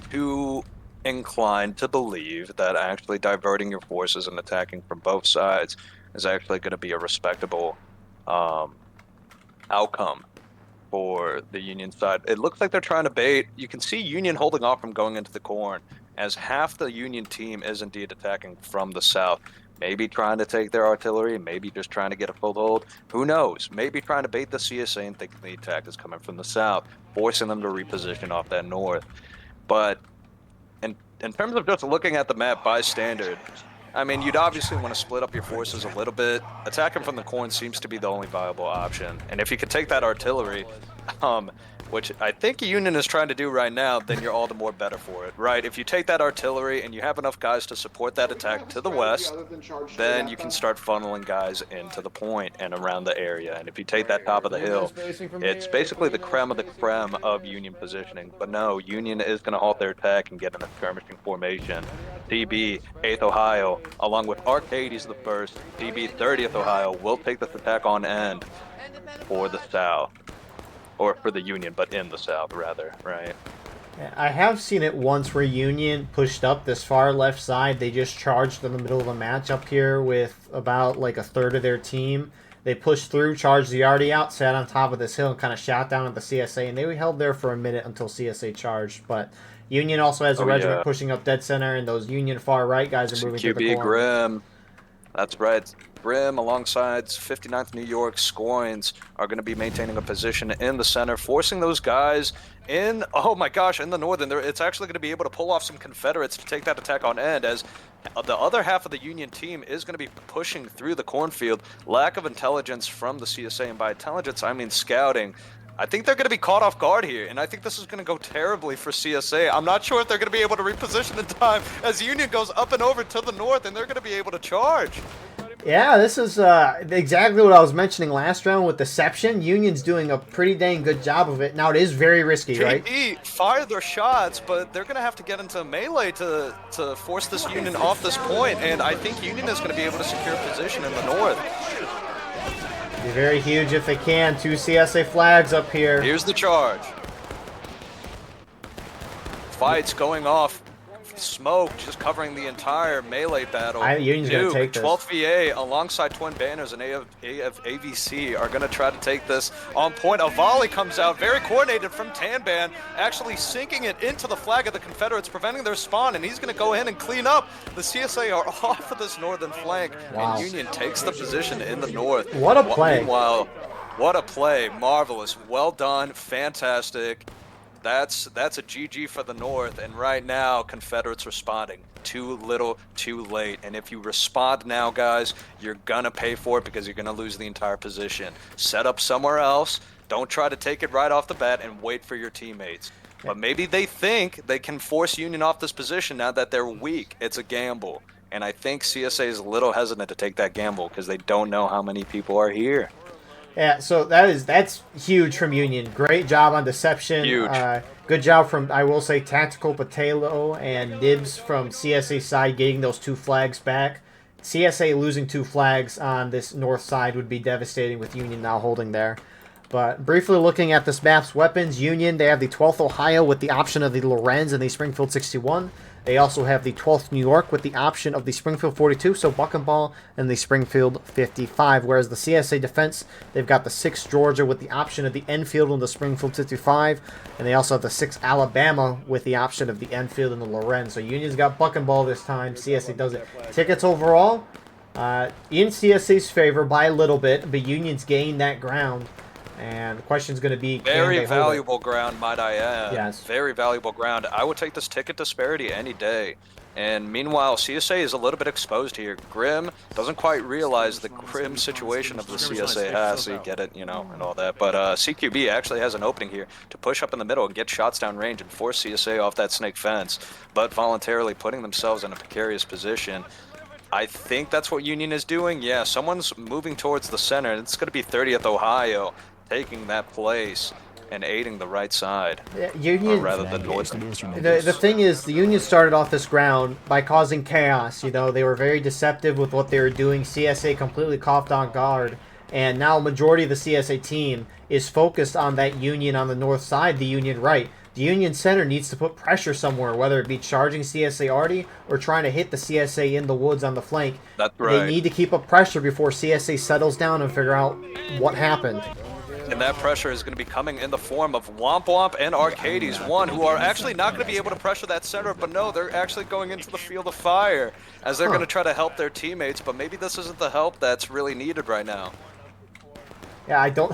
too inclined to believe that actually diverting your forces and attacking from both sides is actually going to be a respectable outcome for the Union side. It looks like they're trying to bait. You can see Union holding off from going into the corn, as half the Union team is indeed attacking from the south. Maybe trying to take their artillery, maybe just trying to get a foothold. Who knows? Maybe trying to bait the CSA and thinking the attack is coming from the south, forcing them to reposition off that north. But in terms of just looking at the map by standard, I mean, you'd obviously want to split up your forces a little bit. Attacking from the corn seems to be the only viable option. And if you could take that artillery, which I think Union is trying to do right now, then you're all the more better for it, right? If you take that artillery and you have enough guys to support that attack to the west, then you can start funneling guys into the point and around the area. And if you take that top of the hill, it's basically the creme of the creme of Union positioning. But no, Union is going to halt their attack and get in a skirmishing formation. DB 8th Ohio, along with Arcades the 1st, DB 30th Ohio, will take this attack on end for the south. Or for the Union, but in the south, rather, right? I have seen it once where Union pushed up this far left side. They just charged in the middle of a match up here with about like a third of their team. They pushed through, charged the arty out, sat on top of this hill, and kind of shot down at the CSA. And they held there for a minute until CSA charged. But Union also has a regiment pushing up dead center, and those Union far right guys are moving through the corner. Grimm. That's right. Grimm alongside 59th New York Scoins are going to be maintaining a position in the center, forcing those guys in, oh my gosh, in the northern. It's actually going to be able to pull off some Confederates to take that attack on end, as the other half of the Union team is going to be pushing through the cornfield. Lack of intelligence from the CSA, and by intelligence I mean scouting. I think they're going to be caught off guard here, and I think this is going to go terribly for CSA. I'm not sure if they're going to be able to reposition in time as Union goes up and over to the north, and they're going to be able to charge. Yeah, this is exactly what I was mentioning last round with Deception. Union's doing a pretty dang good job of it. Now, it is very risky, right? JP fired their shots, but they're going to have to get into melee to force this Union off this point, and I think Union is going to be able to secure position in the north. Be very huge if they can. 2 CSA flags up here. Here's the charge. Fights going off smoke just covering the entire melee battle. Union's going to take this. 12th VA alongside Twin Banners and AVC are going to try to take this on point. A volley comes out, very coordinated from Tanban, actually sinking it into the flag of the Confederates, preventing their spawn, and he's going to go in and clean up. The CSA are off of this northern flank, and Union takes the position in the north. What a play. Meanwhile, what a play. Marvelous. Well done. Fantastic. That's a GG for the North, and right now, Confederates responding. Too little, too late. And if you respond now, guys, you're going to pay for it because you're going to lose the entire position. Set up somewhere else. Don't try to take it right off the bat and wait for your teammates. But maybe they think they can force Union off this position now that they're weak. It's a gamble. And I think CSA is a little hesitant to take that gamble because they don't know how many people are here. Yeah, so that's huge from Union. Great job on deception. Huge. Good job from, I will say, Tactical Patelo and Nibs from CSA side getting those 2 flags back. CSA losing 2 flags on this north side would be devastating with Union now holding there. But briefly looking at this map's weapons, Union, they have the 12th Ohio with the option of the Lorenz and the Springfield 61. They also have the 12th New York with the option of the Springfield 42, so Buck and Ball, and the Springfield 55. Whereas the CSA defense, they've got the 6th Georgia with the option of the Enfield and the Springfield 55. And they also have the 6th Alabama with the option of the Enfield and the Lorenz. So Union's got Buck and Ball this time. CSA does it. Tickets overall, in CSA's favor by a little bit, but Union's gained that ground. And the question's going to be, very valuable ground, might I add. Yes. Very valuable ground. I would take this ticket disparity any day. And meanwhile, CSA is a little bit exposed here. Grim doesn't quite realize the grim situation of the CSA has, so you get it, you know, and all that. But CQB actually has an opening here to push up in the middle and get shots down range and force CSA off that snake fence, but voluntarily putting themselves in a precarious position. I think that's what Union is doing. Yeah, someone's moving towards the center. It's going to be 30th Ohio taking that place and aiding the right side, Union, rather than north. The thing is, the Union started off this ground by causing chaos. You know, they were very deceptive with what they were doing. CSA completely caught on guard, and now majority of the CSA team is focused on that Union on the north side, the Union right. The Union center needs to put pressure somewhere, whether it be charging CSA arty or trying to hit the CSA in the woods on the flank. That's right. They need to keep up pressure before CSA settles down and figure out what happened. And that pressure is going to be coming in the form of Womp Womp and Arcades, who are actually not going to be able to pressure that center, but no, they're actually going into the field of fire as they're going to try to help their teammates, but maybe this isn't the help that's really needed right now. Yeah, I don't...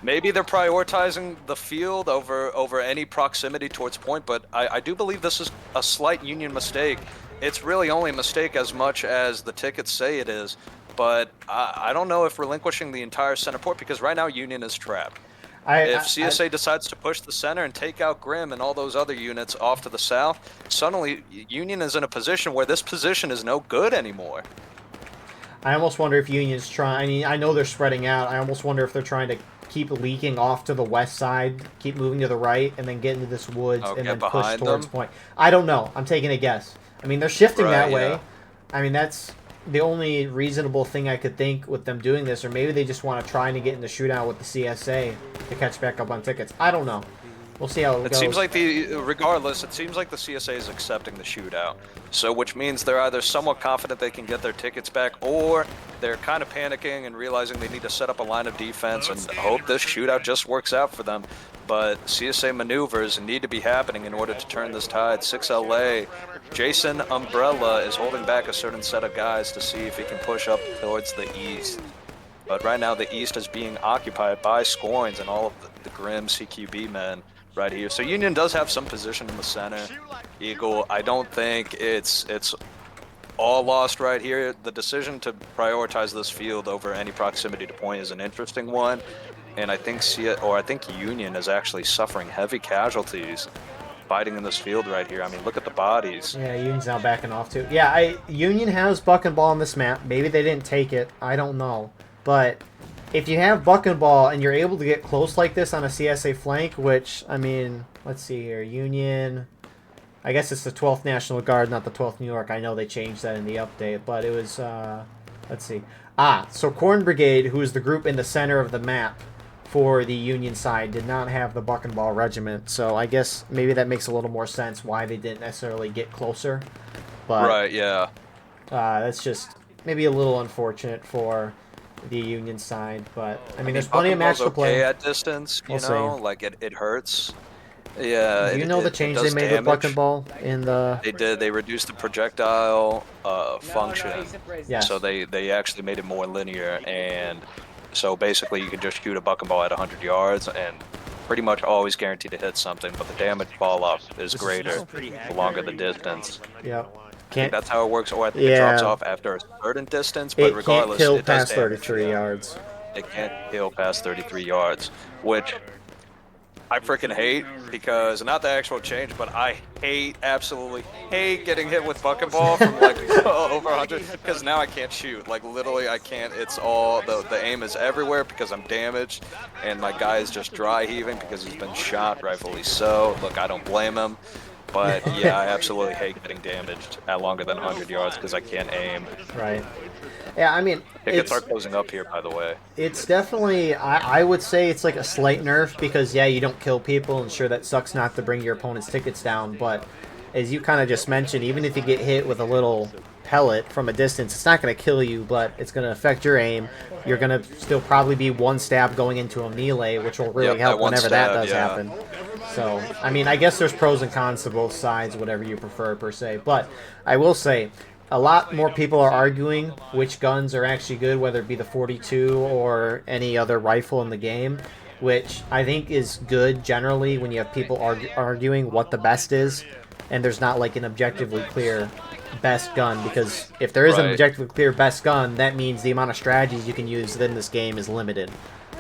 Maybe they're prioritizing the field over any proximity towards point, but I do believe this is a slight Union mistake. It's really only a mistake as much as the tickets say it is. But I don't know if relinquishing the entire center port, because right now Union is trapped. If CSA decides to push the center and take out Grim and all those other units off to the south, suddenly Union is in a position where this position is no good anymore. I almost wonder if Union's trying... I mean, I know they're spreading out. I almost wonder if they're trying to keep leaking off to the west side, keep moving to the right, and then get into this woods and then push towards point. I don't know. I'm taking a guess. I mean, they're shifting that way. I mean, that's the only reasonable thing I could think with them doing this, or maybe they just want to try to get in the shootout with the CSA to catch back up on tickets. I don't know. We'll see how it goes. It seems like regardless, it seems like the CSA is accepting the shootout. So, which means they're either somewhat confident they can get their tickets back, or they're kind of panicking and realizing they need to set up a line of defense and hope this shootout just works out for them. But CSA maneuvers need to be happening in order to turn this tide. 6LA, Jason Umbrella is holding back a certain set of guys to see if he can push up towards the east. But right now the east is being occupied by Scoins and all of the Grim CQB men right here. So Union does have some position in the center. Eagle, I don't think it's all lost right here. The decision to prioritize this field over any proximity to point is an interesting one. And I think Union is actually suffering heavy casualties fighting in this field right here. I mean, look at the bodies. Yeah, Union's now backing off too. Yeah, Union has Buck and Ball on this map. Maybe they didn't take it. I don't know. But if you have Buck and Ball and you're able to get close like this on a CSA flank, which, I mean, let's see here. Union, I guess it's the 12th National Guard, not the 12th New York. I know they changed that in the update, but it was, let's see. So Corn Brigade, who is the group in the center of the map for the Union side did not have the buck and ball regiment, so I guess maybe that makes a little more sense why they didn't necessarily get closer. But right, yeah. that's just maybe a little unfortunate for the Union side, but I mean there's buck plenty of and match ball's to play. okay at distance, you We'll know, see. like it hurts. Yeah, Do you know the it change they does made with buck and damage. ball in the? They did. They reduced the projectile function, Yes. so they actually made it more linear, and so basically you can just shoot a buck and ball at 100 yards and pretty much always guaranteed to hit something, but the damage fall off is greater the longer the distance. Yep. I think that's how it works, or I think it Yeah. drops off after a certain distance, but It can't regardless, kill it does past damage. 33 yards. It can't kill past 33 yards, which I freaking hate, because not the actual change, but I absolutely hate getting hit with buck and ball from like over 100, because now I can't shoot. Like literally I can't. It's all, the aim is everywhere because I'm damaged, and my guy is just dry heaving because he's been shot, rightfully so. Look, I don't blame him. But yeah, I absolutely hate getting damaged at longer than 100 yards because I can't aim. Right. Yeah, I mean, Tickets are closing up here, by the way. It's definitely, I would say it's like a slight nerf because, yeah, you don't kill people, and sure, that sucks not to bring your opponent's tickets down, but as you kind of just mentioned, even if you get hit with a little pellet from a distance, it's not going to kill you, but it's going to affect your aim. You're going to still probably be one stab going into a melee, which will really help whenever that does happen. So, I mean, I guess there's pros and cons to both sides, whatever you prefer, per se. But I will say, a lot more people are arguing which guns are actually good, whether it be the 42 or any other rifle in the game, which I think is good generally when you have people arguing what the best is, and there's not like an objectively clear best gun, because if there is an objectively clear best gun, that means the amount of strategies you can use within this game is limited.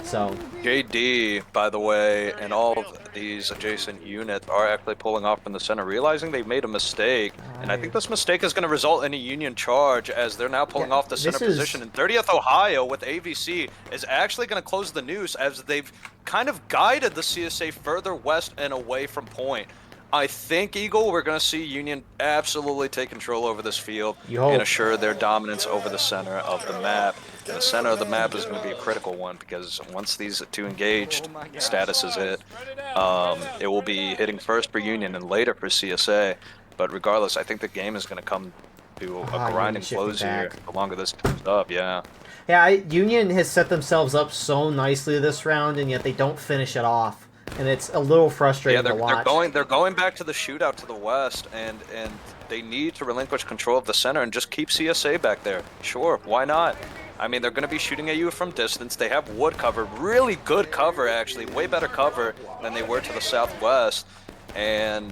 So JD, by the way, and all of these adjacent units are actually pulling off from the center, realizing they've made a mistake, and I think this mistake is going to result in a Union charge, as they're now pulling off the center position. And 30th Ohio with AVC is actually going to close the noose, as they've kind of guided the CSA further west and away from point. I think, Eagle, we're going to see Union absolutely take control over this field and assure their dominance over the center of the map. And the center of the map is going to be a critical one, because once these two engaged status is hit, it will be hitting first for Union and later for CSA. But regardless, I think the game is going to come to a grinding close here the longer this comes up. Yeah, Union has set themselves up so nicely this round, and yet they don't finish it off. And it's a little frustrating to watch. They're going back to the shootout to the west, and they need to relinquish control of the center and just keep CSA back there. Sure, why not? I mean, they're going to be shooting at you from distance. They have wood cover, really good cover actually, way better cover than they were to the southwest, and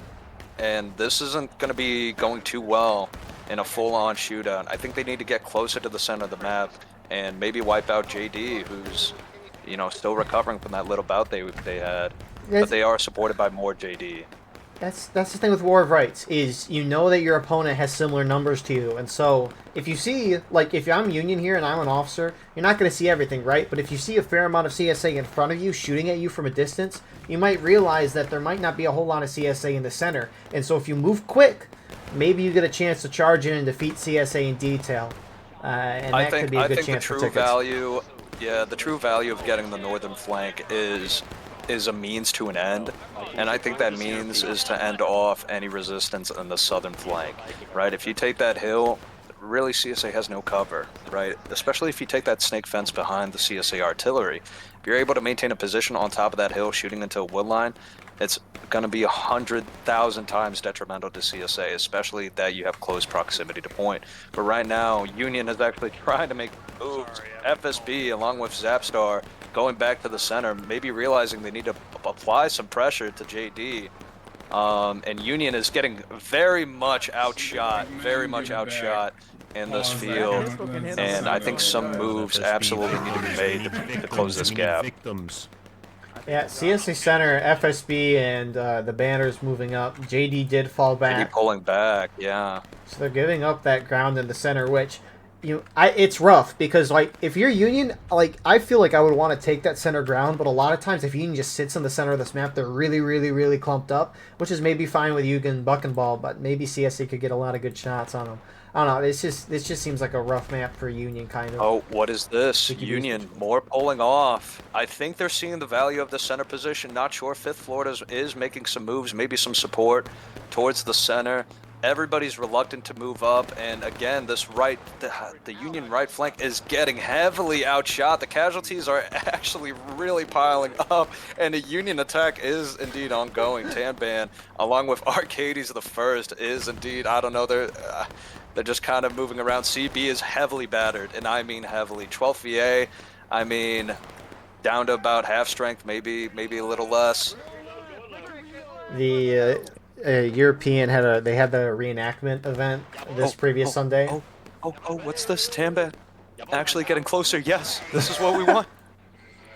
this isn't going to be going too well in a full-on shootout. I think they need to get closer to the center of the map and maybe wipe out JD, who's, you know, still recovering from that little bout they had. But they are supported by more JD. That's the thing with War of Rights, is you know that your opponent has similar numbers to you, and so if you see, like, if I'm Union here and I'm an officer, you're not going to see everything, right? But if you see a fair amount of CSA in front of you shooting at you from a distance, you might realize that there might not be a whole lot of CSA in the center, and so if you move quick, maybe you get a chance to charge in and defeat CSA in detail, and that could be a good chance for tickets. The true value of getting the northern flank is a means to an end, and I think that means is to end off any resistance in the southern flank, right? If you take that hill, really CSA has no cover, right? Especially if you take that snake fence behind the CSA artillery. If you're able to maintain a position on top of that hill shooting into a wood line, it's going to be 100,000 times detrimental to CSA, especially that you have close proximity to point. But right now, Union is actually trying to make moves. FSB, along with Zapstar, going back to the center, maybe realizing they need to apply some pressure to JD. And Union is getting very much outshot in this field. And I think some moves absolutely need to be made to close this gap. Yeah, CSA Center, FSB, and the banners moving up. JD did fall back. JD pulling back, yeah. So they're giving up that ground in the center, which it's rough because like if you're Union, like I feel like I would want to take that center ground, but a lot of times if Union just sits in the center of this map, they're really, really, really clumped up, which is maybe fine with Yugen buck and ball, but maybe CSA could get a lot of good shots on them. I don't know. This just seems like a rough map for Union, kind of. Oh, what is this? Union, more pulling off. I think they're seeing the value of the center position. Not sure. 5th Florida is making some moves, maybe some support towards the center. Everybody's reluctant to move up, and again, this the Union right flank is getting heavily outshot. The casualties are actually really piling up, and the Union attack is indeed ongoing. Tanban, along with Arcades the first, is indeed, I don't know, they're just kind of moving around. CB is heavily battered, and I mean heavily. 12th VA, I mean, down to about half strength, maybe a little less. The European had the reenactment event this previous Sunday. What's this? Tanban actually getting closer. Yes, this is what we want.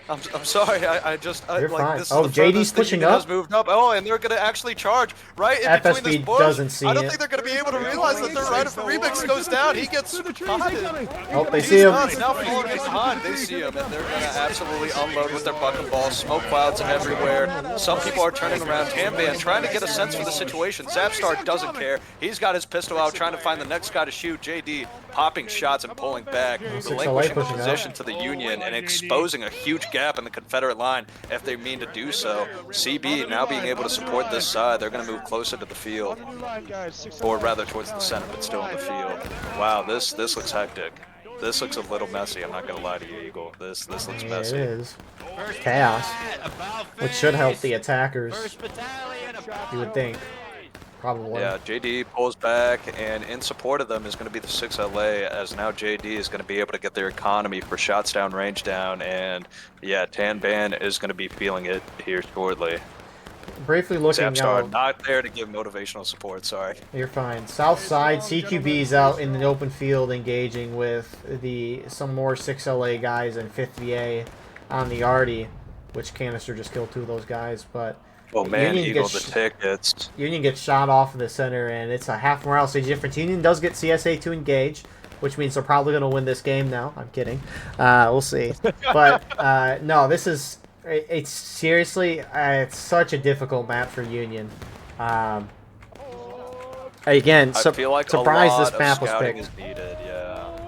I'm sorry, I just You're like fine. this. Oh, is the JD's pushing up. Has moved up. Oh, and they're gonna actually charge right in FSB between this bush. doesn't see I don't it. think they're gonna be able to realize that they're right. If the remix goes down, he gets spotted. Oh, they see him. Now falling behind. They see him, and they're gonna absolutely unload with their buck and ball. Smoke clouds everywhere. Some people are turning around. Tanban trying to get a sense for the situation. Zapstar doesn't care. He's got his pistol out, trying to find the next guy to shoot. JD popping shots and pulling back, relinquishing position to the Union and exposing a huge gap in the Confederate line if they mean to do so. CB now being able to support this side, they're going to move closer to the field, or rather towards the center, but still in the field. Wow, this looks hectic. This looks a little messy. I'm not going to lie to you, Eagle. This looks messy. It is chaos, which should help the attackers. You would think. Probably. Yeah, JD pulls back, and in support of them is going to be the 6LA, as now JD is going to be able to get their economy for shots down, range down, and yeah, Tanban is going to be feeling it here shortly. Briefly looking Zapstar not there to give motivational support, sorry. You're fine. South side, CQB's out in the open field engaging with some more 6LA guys and 5th VA on the Artie, which Canister just killed 2 of those guys, but oh man, Eagle, the tickets. Union gets shot off in the center, and it's a half morale stage difference. Union does get CSA to engage, which means they're probably going to win this game now. I'm kidding. We'll see. But no, this is... It's seriously... it's such a difficult map for Union. Again, I feel like surprised this map was picked. Is needed, yeah.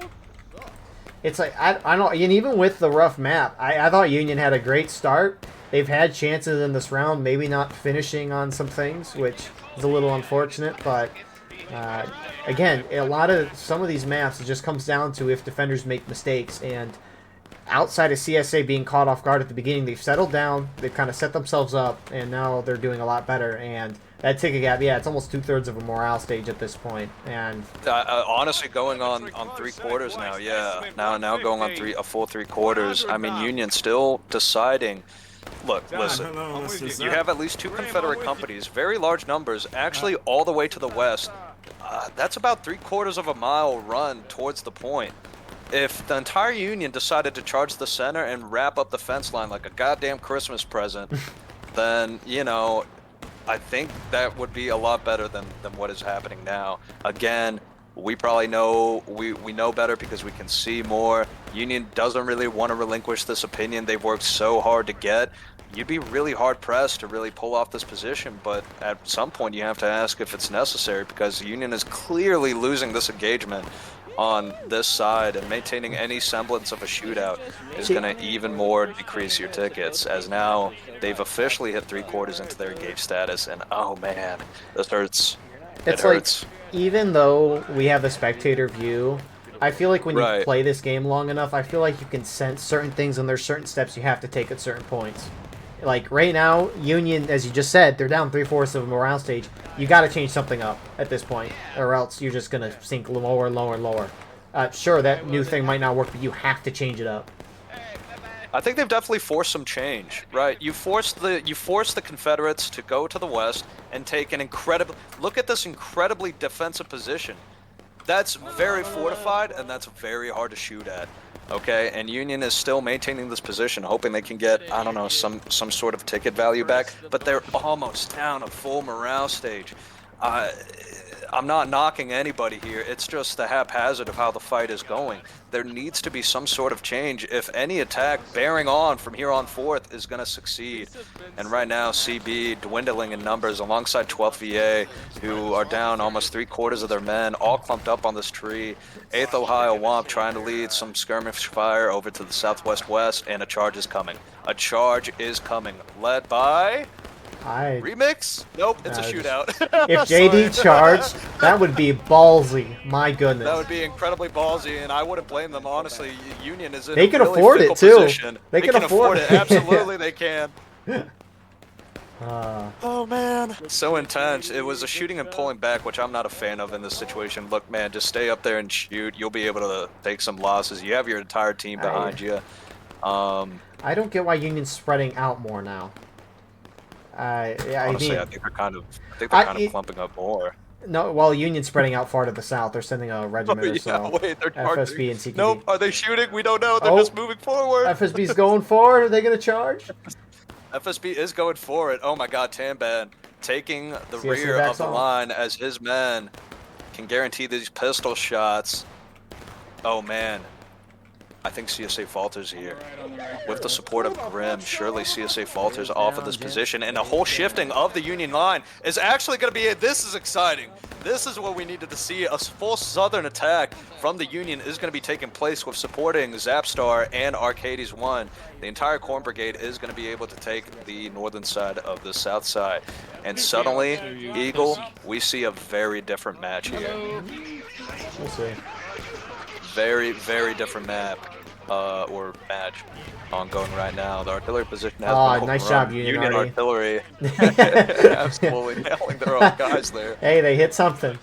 It's like, I don't... And even with the rough map, I thought Union had a great start. They've had chances in this round, maybe not finishing on some things, which is a little unfortunate, but again, some of these maps, it just comes down to if defenders make mistakes, and outside of CSA being caught off guard at the beginning, they've settled down, they've kind of set themselves up, and now they're doing a lot better, and that ticket gap, yeah, it's almost 2/3 of a morale stage at this point, and honestly, going on 3 quarters now, yeah, now going on a full 3 quarters. I mean, Union still deciding. Look, listen, you have at least 2 Confederate companies, very large numbers, actually all the way to the west. That's about 3/4 of a mile run towards the point. If the entire Union decided to charge the center and wrap up the fence line like a goddamn Christmas present, then, you know, I think that would be a lot better than what is happening now. Again, we probably know, we know better because we can see more. Union doesn't really want to relinquish this opinion they've worked so hard to get. You'd be really hard-pressed to really pull off this position, but at some point you have to ask if it's necessary, because Union is clearly losing this engagement on this side, and maintaining any semblance of a shootout is going to even more decrease your tickets, as now they've officially hit 3/4 into their engaged status, and oh man, this hurts. It hurts. Like, even though we have the spectator view, I feel like when you play this game long enough, I feel like you can sense certain things, and there's certain steps you have to take at certain points. Like, right now, Union, as you just said, they're down 3/4 of a morale stage. You got to change something up at this point, or else you're just going to sink lower and lower and lower. Sure, that new thing might not work, but you have to change it up. I think they've definitely forced some change, right? You force the Confederates to go to the west and take an look at this incredibly defensive position. That's very fortified, and that's very hard to shoot at. Okay, and Union is still maintaining this position, hoping they can get, I don't know, some sort of ticket value back, but they're almost down a full morale stage. I'm not knocking anybody here. It's just the haphazard of how the fight is going. There needs to be some sort of change if any attack bearing on from here on forth is going to succeed. And right now, CB dwindling in numbers alongside 12th VA, who are down almost 3/4 of their men, all clumped up on this tree. 8th Ohio Womp trying to lead some skirmish fire over to the southwest west, and a charge is coming. A charge is coming, led by... Remix? Nope, it's a shootout. If JD charged, that would be ballsy. My goodness. That would be incredibly ballsy, and I wouldn't blame them, honestly. Union is in they can a really afford it, too. Position. They can afford it. Absolutely, they can. Oh, man. So intense. It was a shooting and pulling back, which I'm not a fan of in this situation. Look, man, just stay up there and shoot. You'll be able to take some losses. You have your entire team behind you. I don't get why Union's spreading out more now. Honestly, I think they're kind of clumping up more. No, well, Union's spreading out far to the south. They're sending a regiment or so. Wait, they're FSB and CTB. Nope, are they shooting? We don't know. They're just moving forward. FSB's going forward. Are they going to charge? FSB is going for it. Oh my God, Tamban taking the rear of the line as his men can guarantee these pistol shots. Oh man. I think CSA falters here. With the support of Grim, surely CSA falters off of this position, and a whole shifting of the Union line is actually going to be, this is exciting. This is what we needed to see. A full southern attack from the Union is going to be taking place with supporting Zapstar and Arcades 1. The entire Corn Brigade is going to be able to take the northern side of the south side. And suddenly, Eagle, we see a very different match here. We'll see. Very, very different map. Or match ongoing right now. The artillery position has been nice job, Union artillery. Absolutely nailing their own guys there. Hey, they hit something.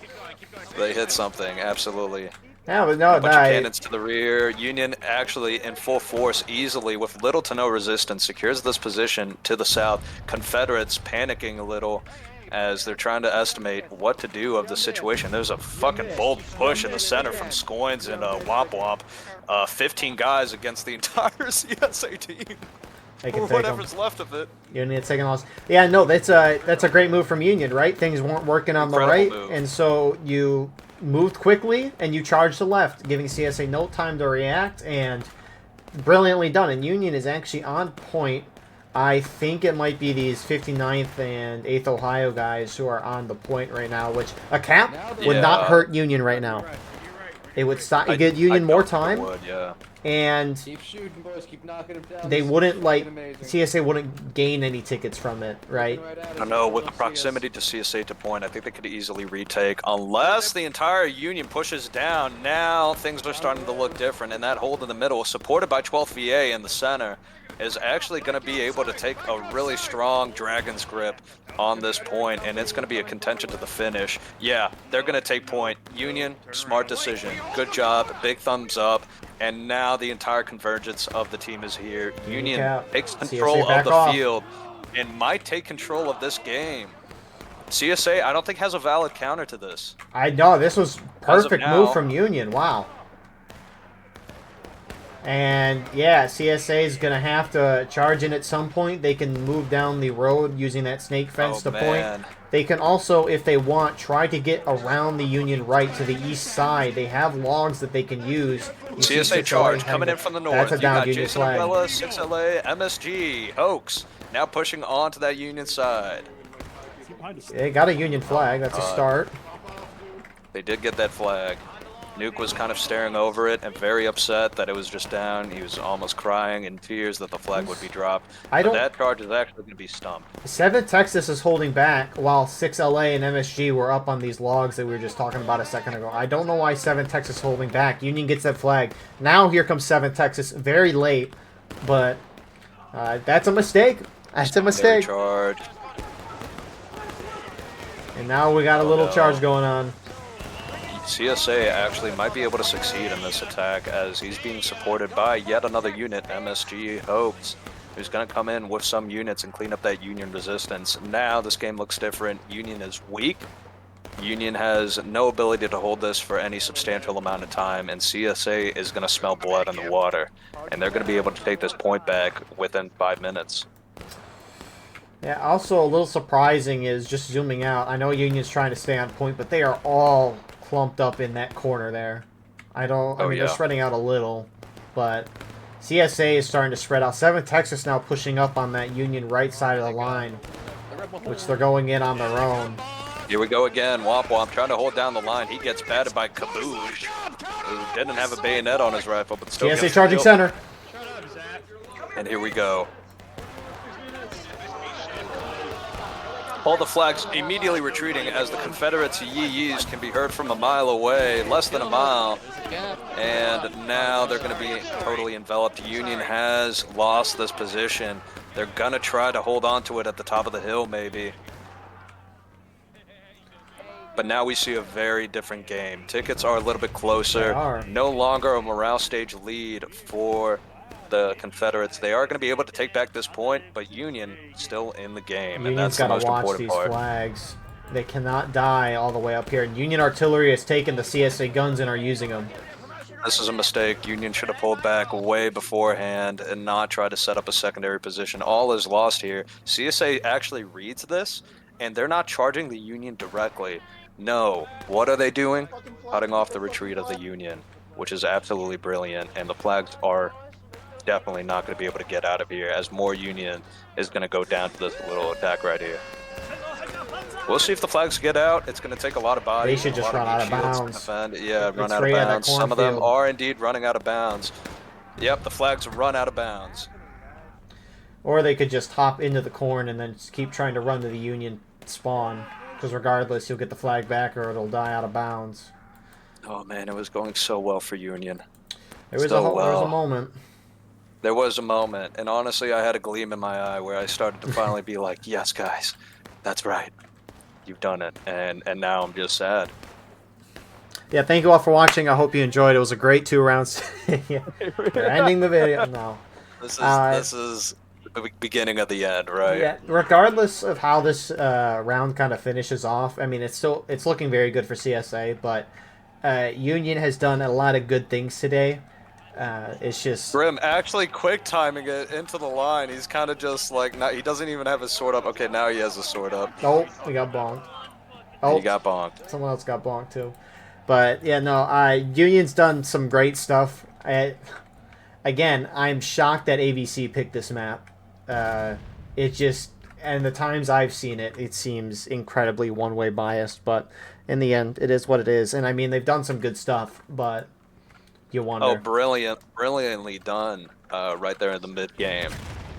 They hit something, absolutely. Yeah, but no, a bunch of cannons to the rear. Union actually in full force, easily, with little to no resistance, secures this position to the south. Confederates panicking a little as they're trying to estimate what to do of the situation. There's a fucking bold push in the center from Scoins and Womp Womp. 15 guys against the entire CSA team. Or whatever's left of it. Union taking loss. Yeah, no, that's a great move from Union, right? Things weren't working on the right, and so you moved quickly and you charged the left, giving CSA no time to react, and brilliantly done. And Union is actually on point. I think it might be these 59th and 8th Ohio guys who are on the point right now, which a cap would not hurt Union right now. It would stop. You get Union more time, and keep shooting, boys. Keep knocking them down. They wouldn't CSA wouldn't gain any tickets from it, right? I don't know. With the proximity to CSA to point, I think they could easily retake, unless the entire Union pushes down. Now things are starting to look different, and that hold in the middle, supported by 12th VA in the center, is actually going to be able to take a really strong Dragon's grip on this point, and it's going to be a contention to the finish. Yeah, they're going to take point. Union, smart decision. Good job. Big thumbs up. And now the entire convergence of the team is here. Union takes control of the field and might take control of this game. CSA, I don't think, has a valid counter to this. I know. This was perfect move from Union. Wow. And yeah, CSA is going to have to charge in at some point. They can move down the road using that snake fence to point. They can also, if they want, try to get around the Union right to the east side. They have logs that they can use. CSA charge coming in from the north. That's a down Union Jason flag. Umbrella, 6LA, MSG, Hoax, now pushing on to that Union side. They got a Union flag. That's a start. They did get that flag. Nuke was kind of staring over it and very upset that it was just down. He was almost crying in tears that the flag would be dropped. But that charge is actually going to be stumped. 7th Texas is holding back while 6LA and MSG were up on these logs that we were just talking about a second ago. I don't know why 7th Texas is holding back. Union gets that flag. Now here comes 7th Texas very late, but that's a mistake. That's a mistake. Charge. And now we got a little charge going on. CSA actually might be able to succeed in this attack as he's being supported by yet another unit, MSG Hoax, who's going to come in with some units and clean up that Union resistance. Now this game looks different. Union is weak. Union has no ability to hold this for any substantial amount of time, and CSA is going to smell blood in the water, and they're going to be able to take this point back within 5 minutes. Yeah, also a little surprising is just zooming out. I know Union's trying to stay on point, but they are all clumped up in that corner there. I mean, they're spreading out a little, but CSA is starting to spread out. 7 Texas now pushing up on that Union right side of the line, which they're going in on their own. Here we go again. Womp Womp trying to hold down the line. He gets batted by Kaboosh, who didn't have a bayonet on his rifle, but still CSA charging center. And here we go. All the flags immediately retreating as the Confederates' yee-yees can be heard from a mile away, less than a mile. And now they're going to be totally enveloped. Union has lost this position. They're going to try to hold on to it at the top of the hill, maybe. But now we see a very different game. Tickets are a little bit closer. No longer a morale stage lead for the Confederates. They are going to be able to take back this point, but Union still in the game, and that's the most important part. Flags. They cannot die all the way up here. Union artillery has taken the CSA guns and are using them. This is a mistake. Union should have pulled back way beforehand and not tried to set up a secondary position. All is lost here. CSA actually reads this, and they're not charging the Union directly. No. What are they doing? Cutting off the retreat of the Union, which is absolutely brilliant, and the flags are definitely not going to be able to get out of here as more Union is going to go down to this little attack right here. We'll see if the flags get out. It's going to take a lot of bodies. They should just run out of bounds. Yeah, run out of bounds. Some of them are indeed running out of bounds. Yep, the flags run out of bounds. Or they could just hop into the corn and then just keep trying to run to the Union spawn. Because regardless, you'll get the flag back or it'll die out of bounds. Oh man, it was going so well for Union. There was a moment. There was a moment, and honestly, I had a gleam in my eye where I started to finally be like, yes, guys, that's right. You've done it, and now I'm just sad. Yeah, thank you all for watching. I hope you enjoyed. It was a great 2 rounds. Yeah. We're ending the video now. This is the beginning of the end, right? Yeah. Regardless of how this round kind of finishes off, I mean, it's looking very good for CSA, but Union has done a lot of good things today. It's just Grim actually quick timing it into the line. He's kind of just like, he doesn't even have his sword up. Okay, now he has his sword up. Oh, we got bonked. Oh, he got bonked. Someone else got bonked too. But yeah, no, Union's done some great stuff. Again, I'm shocked that ABC picked this map. It just, and the times I've seen it, it seems incredibly one-way biased. But in the end, it is what it is. And I mean, they've done some good stuff, but you wonder. Oh, brilliantly done right there in the mid-game.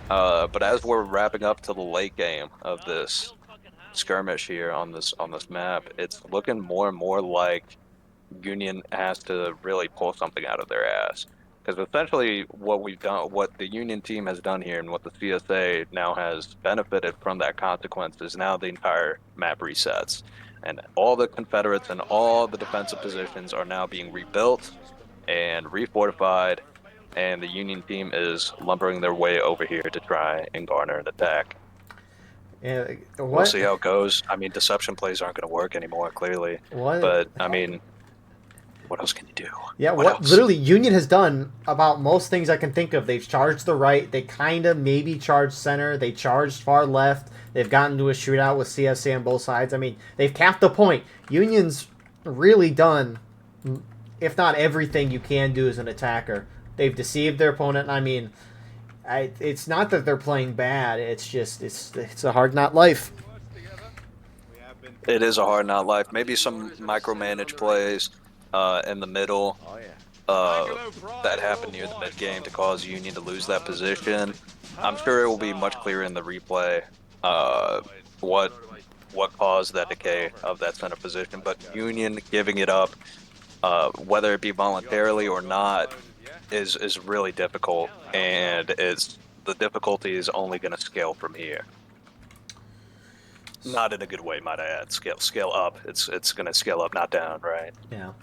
But as we're wrapping up to the late game of this skirmish here on this map, it's looking more and more like Union has to really pull something out of their ass. Because essentially what we've done, what the Union team has done here and what the CSA now has benefited from that consequence is now the entire map resets. And all the Confederates and all the defensive positions are now being rebuilt and refortified, and the Union team is lumbering their way over here to try and garner an attack. Yeah, we'll see how it goes. I mean, deception plays aren't going to work anymore, clearly. But, I mean, what else can you do? Yeah, literally, Union has done about most things I can think of. They've charged the right. They kind of maybe charged center. They charged far left. They've gotten to a shootout with CSA on both sides. I mean, they've capped the point. Union's really done, if not everything you can do as an attacker. They've deceived their opponent. I mean, it's not that they're playing bad. It's just, it's a hard not life. It is a hard not life. Maybe some micromanage plays in the middle that happened near the mid game to cause Union to lose that position. I'm sure it will be much clearer in the replay what caused that decay of that center position. But Union giving it up, whether it be voluntarily or not, is really difficult, and the difficulty is only going to scale from here. Not in a good way, might I add. Scale up. It's going to scale up, not down, right? Yeah.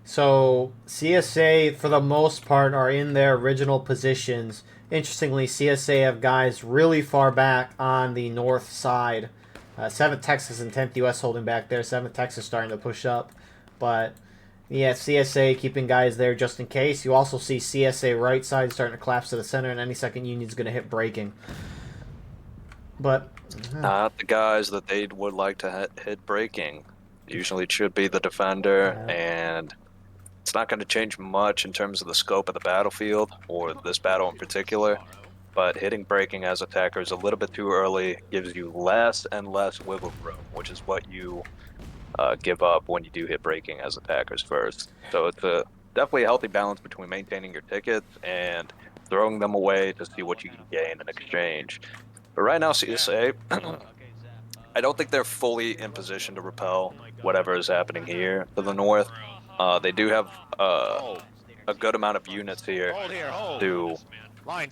So CSA, for the most part, are in their original positions. Interestingly, CSA have guys really far back on the north side. 7th Texas and 10th U.S. holding back there. 7th Texas starting to push up. But, yeah, CSA keeping guys there just in case. You also see CSA right side starting to collapse to the center, and any second Union's going to hit breaking. But not the guys that they would like to hit breaking. Usually it should be the defender, and it's not going to change much in terms of the scope of the battlefield, or this battle in particular. But hitting breaking as attackers a little bit too early gives you less and less wiggle room, which is what you give up when you do hit breaking as attackers first. So it's definitely a healthy balance between maintaining your tickets and throwing them away to see what you can gain in exchange. But right now, CSA, I don't think they're fully in position to repel whatever is happening here to the north. They do have a good amount of units here to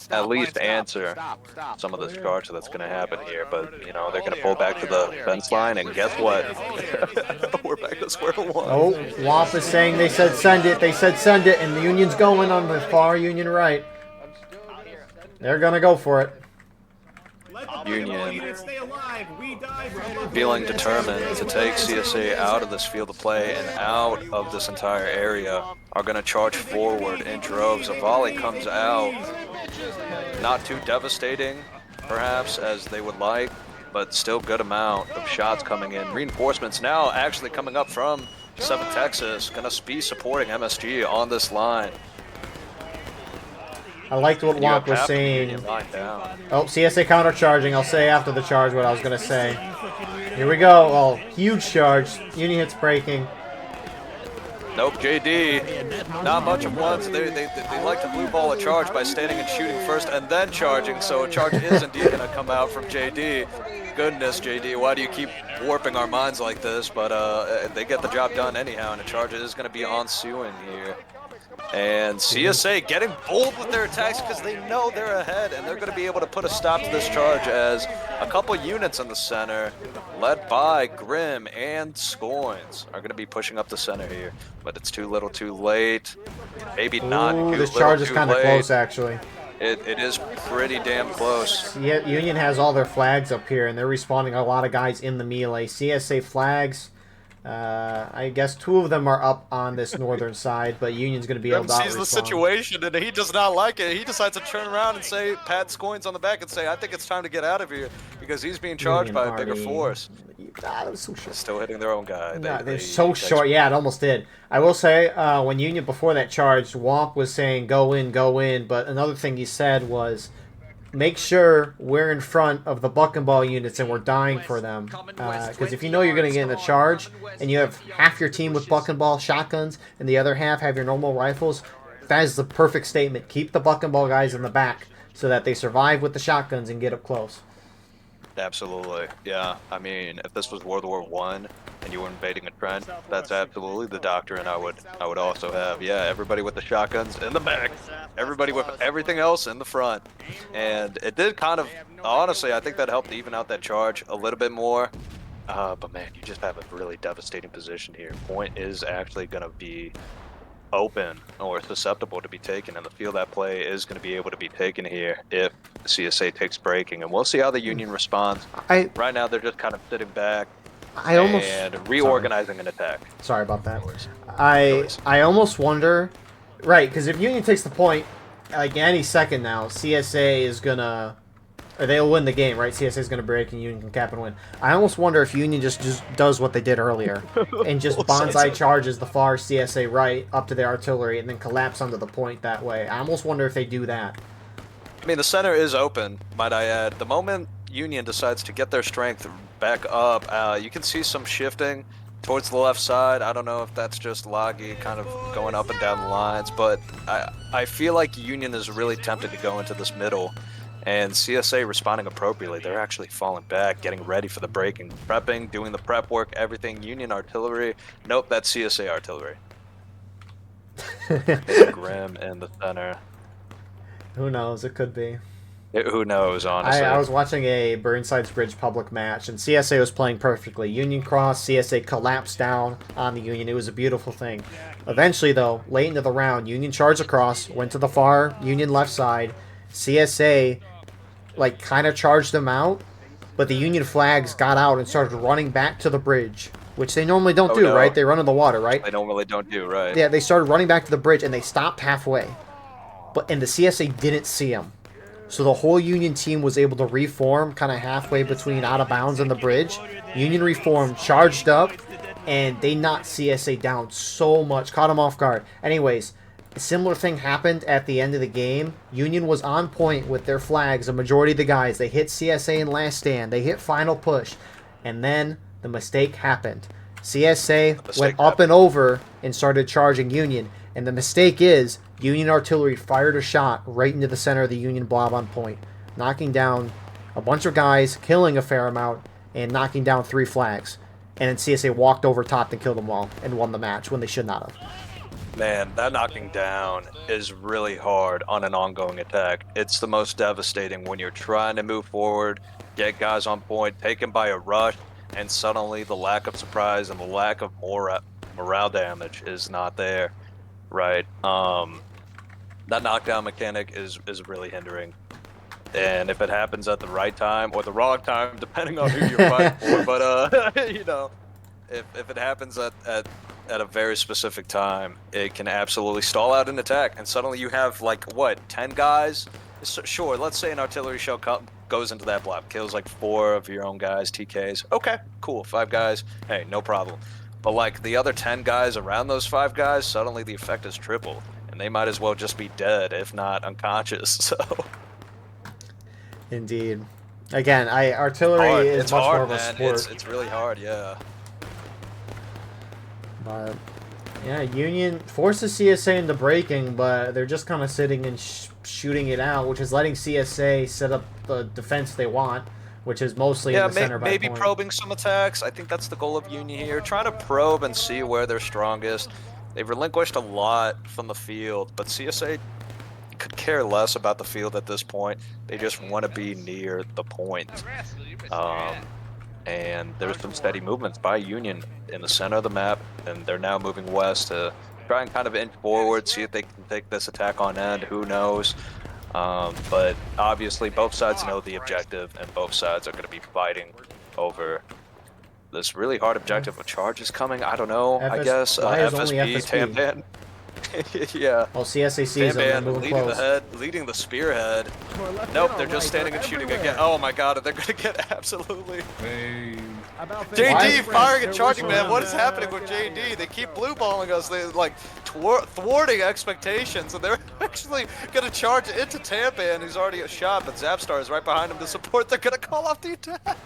at least answer some of this charge that's going to happen here. But, you know, they're going to pull back to the fence line, and guess what? We're back to square one. Oh, Womp is saying they said send it. They said send it, and the Union's going on the far Union right. They're going to go for it. Union feeling determined to take CSA out of this field of play and out of this entire area are going to charge forward in droves. A volley comes out, not too devastating perhaps as they would like, but still good amount of shots coming in. Reinforcements now actually coming up from 7 Texas, going to be supporting MSG on this line. I liked what Womp was saying. Oh, CSA counter-charging. I'll say after the charge what I was going to say. Here we go. Oh, huge charge. Union hits breaking. Nope, JD. Not much of one. They like to blue ball a charge by standing and shooting first and then charging. So a charge is indeed going to come out from JD. Goodness, JD, why do you keep warping our minds like this? But they get the job done anyhow, and a charge is going to be ensuing here. And CSA getting bold with their attacks because they know they're ahead, and they're going to be able to put a stop to this charge as a couple units in the center, led by Grim and Scoins, are going to be pushing up the center here. But it's too little too late. Maybe not too little. This charge is kind of close, actually. It is pretty damn close. Yeah, Union has all their flags up here, and they're respawning a lot of guys in the melee. CSA flags, I guess 2 of them are up on this northern side, but Union's going to be able to sees the situation, and he does not like it. He decides to turn around and say, pat Scoins on the back and say, I think it's time to get out of here, because he's being charged by a bigger force. God, it was so short. Still hitting their own guy. They're so short. Yeah, it almost did. I will say, when Union, before that charge, Womp was saying, go in, but another thing he said was, make sure we're in front of the buck and ball units and we're dying for them. Because if you know you're going to get in the charge and you have half your team with buck and ball shotguns and the other half have your normal rifles, that is the perfect statement. Keep the buck and ball guys in the back so that they survive with the shotguns and get up close. Absolutely, yeah. I mean, if this was World War I and you were invading a trench, that's absolutely the doctrine I would also have. Yeah, everybody with the shotguns in the back, everybody with everything else in the front. And it did kind of, honestly, I think that helped even out that charge a little bit more. But man, you just have a really devastating position here. Point is actually going to be open or susceptible to be taken, and the field that play is going to be able to be taken here if the CSA takes breaking, and we'll see how the Union responds. Right now they're just kind of sitting back and reorganizing an attack. Sorry about that. I almost wonder, right, because if Union takes the point, like any second now, CSA is going to, or they'll win the game, right? CSA is going to break and Union can cap and win. I almost wonder if Union just does what they did earlier and just bonsai charges the far CSA right up to the artillery and then collapse under the point that way. I almost wonder if they do that. I mean, the center is open, might I add. The moment Union decides to get their strength back up, you can see some shifting towards the left side. I don't know if that's just Loggy kind of going up and down the lines, but I feel like Union is really tempted to go into this middle. And CSA responding appropriately. They're actually falling back, getting ready for the breaking, prepping, doing the prep work, everything. Union artillery. Nope, that's CSA artillery. Grim in the center. Who knows? It could be. Who knows, honestly. I was watching a Burnside's Bridge public match, and CSA was playing perfectly. Union cross, CSA collapsed down on the Union. It was a beautiful thing. Eventually, though, late into the round, Union charged across, went to the far Union left side. CSA like kind of charged them out, but the Union flags got out and started running back to the bridge, which they normally don't do, right? They run in the water, right? They normally don't do, right? Yeah, they started running back to the bridge and they stopped halfway, and the CSA didn't see them. So the whole Union team was able to reform kind of halfway between out of bounds and the bridge. Union reformed, charged up, and they knocked CSA down so much. Caught them off guard. Anyways, a similar thing happened at the end of the game. Union was on point with their flags. A majority of the guys, they hit CSA in last stand. They hit final push. And then the mistake happened. CSA went up and over and started charging Union. And the mistake is Union artillery fired a shot right into the center of the Union blob on point, knocking down a bunch of guys, killing a fair amount, and knocking down 3 flags. And then CSA walked over top and killed them all and won the match when they should not have. Man, that knocking down is really hard on an ongoing attack. It's the most devastating when you're trying to move forward, get guys on point, taken by a rush, and suddenly the lack of surprise and the lack of morale damage is not there, right? That knockdown mechanic is really hindering. And if it happens at the right time or the wrong time, depending on who you're fighting for, but you know, if it happens at a very specific time, it can absolutely stall out an attack, and suddenly you have like what, 10 guys? Sure, let's say an artillery shell goes into that block, kills like 4 of your own guys, TKs. Okay, cool, 5 guys. Hey, no problem. But like the other 10 guys around those 5 guys, suddenly the effect is tripled, and they might as well just be dead, if not unconscious. So. Indeed. Again, artillery is much more of a sport. It's really hard, yeah. But yeah, Union forces CSA into breaking, but they're just kind of sitting and shooting it out, which is letting CSA set up the defense they want, which is mostly in the center by maybe point. Probing some attacks. I think that's the goal of Union here. Trying to probe and see where they're strongest. They've relinquished a lot from the field, but CSA could care less about the field at this point. They just want to be near the point. And there's some steady movements by Union in the center of the map, and they're now moving west to try and kind of inch forward, see if they can take this attack on end. Who knows? But obviously both sides know the objective, and both sides are going to be fighting over this really hard objective. A charge is coming. I don't know. I guess FSP, Tampan. Yeah. Well, CSA sees them moving close. Leading the spearhead. Nope, they're just standing and shooting again. Oh my god, they're gonna get absolutely. JD firing and charging, man. What is happening with JD? They keep blue balling us. They like thwarting expectations, and they're actually gonna charge into Tampan, who's already a shot, but Zapstar is right behind him to support. They're gonna call off the attack.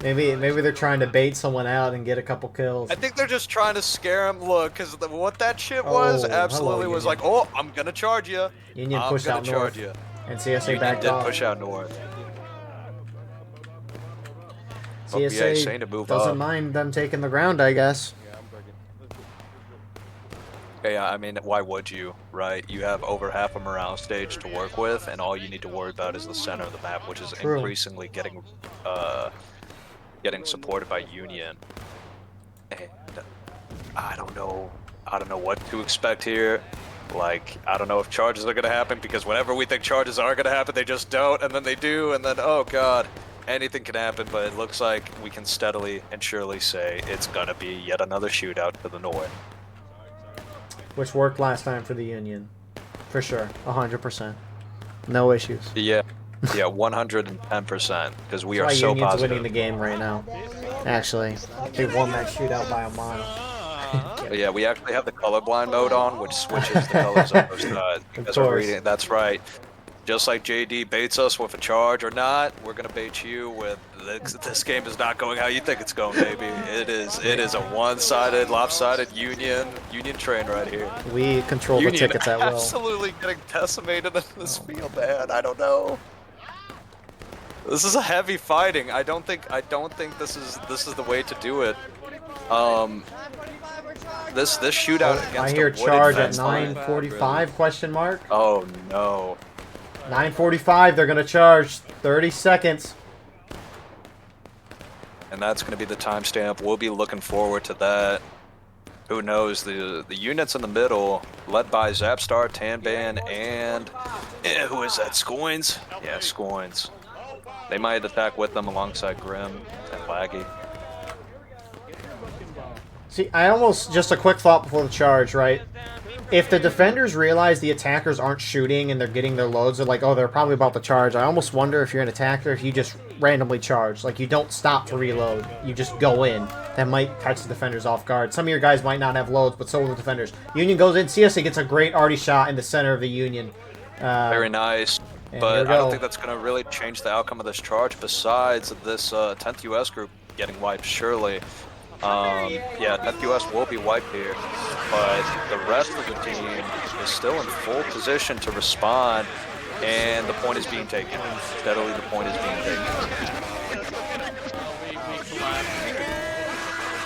Maybe they're trying to bait someone out and get a couple kills. I think they're just trying to scare him. Look, because what that shit was absolutely was like, oh, I'm gonna charge you. Union pushed out north, and CSA backed off. Push out north. CSA doesn't mind them taking the ground, I guess. Yeah, I mean, why would you, right? You have over half a morale stage to work with, and all you need to worry about is the center of the map, which is increasingly getting supported by Union. And I don't know what to expect here. Like, I don't know if charges are gonna happen, because whenever we think charges are gonna happen, they just don't, and then they do, and then, oh god, anything can happen. But it looks like we can steadily and surely say it's gonna be yet another shootout to the north. Which worked last time for the Union. For sure, 100%. No issues. Yeah. Yeah, 110%, because we are so Union's positive. winning the game right now. Actually, they won that shootout by a mile. Yeah, we actually have the colorblind mode on, which switches the colors of both sides. Because we're reading. That's right. Just like JD baits us with a charge or not, we're gonna bait you with this game is not going how you think it's going, baby. It is a one-sided, lopsided Union train right here. We control the tickets at will. Absolutely getting decimated in this field, man. I don't know. This is a heavy fighting. I don't think this is the way to do it. This shootout against I hear charge at 9:45 question mark. Oh no. 9:45, they're gonna charge. 30 seconds. And that's gonna be the timestamp. We'll be looking forward to that. Who knows? The units in the middle, led by Zapstar, Tanban, and who is that? Scoins? Yeah, Scoins. They might attack with them alongside Grim and Laggy. See, I almost, just a quick thought before the charge, right? If the defenders realize the attackers aren't shooting and they're getting their loads, they're like, oh, they're probably about to charge. I almost wonder if you're an attacker, if you just randomly charge. Like, you don't stop to reload. You just go in. That might catch the defenders off guard. Some of your guys might not have loads, but so will the defenders. Union goes in. CSA gets a great arty shot in the center of the Union. Very nice. But I don't think that's going to really change the outcome of this charge, besides this 10th US group getting wiped, surely. Yeah, 10th US will be wiped here, but the rest of the team is still in full position to respond, and the point is being taken. Steadily, the point is being taken.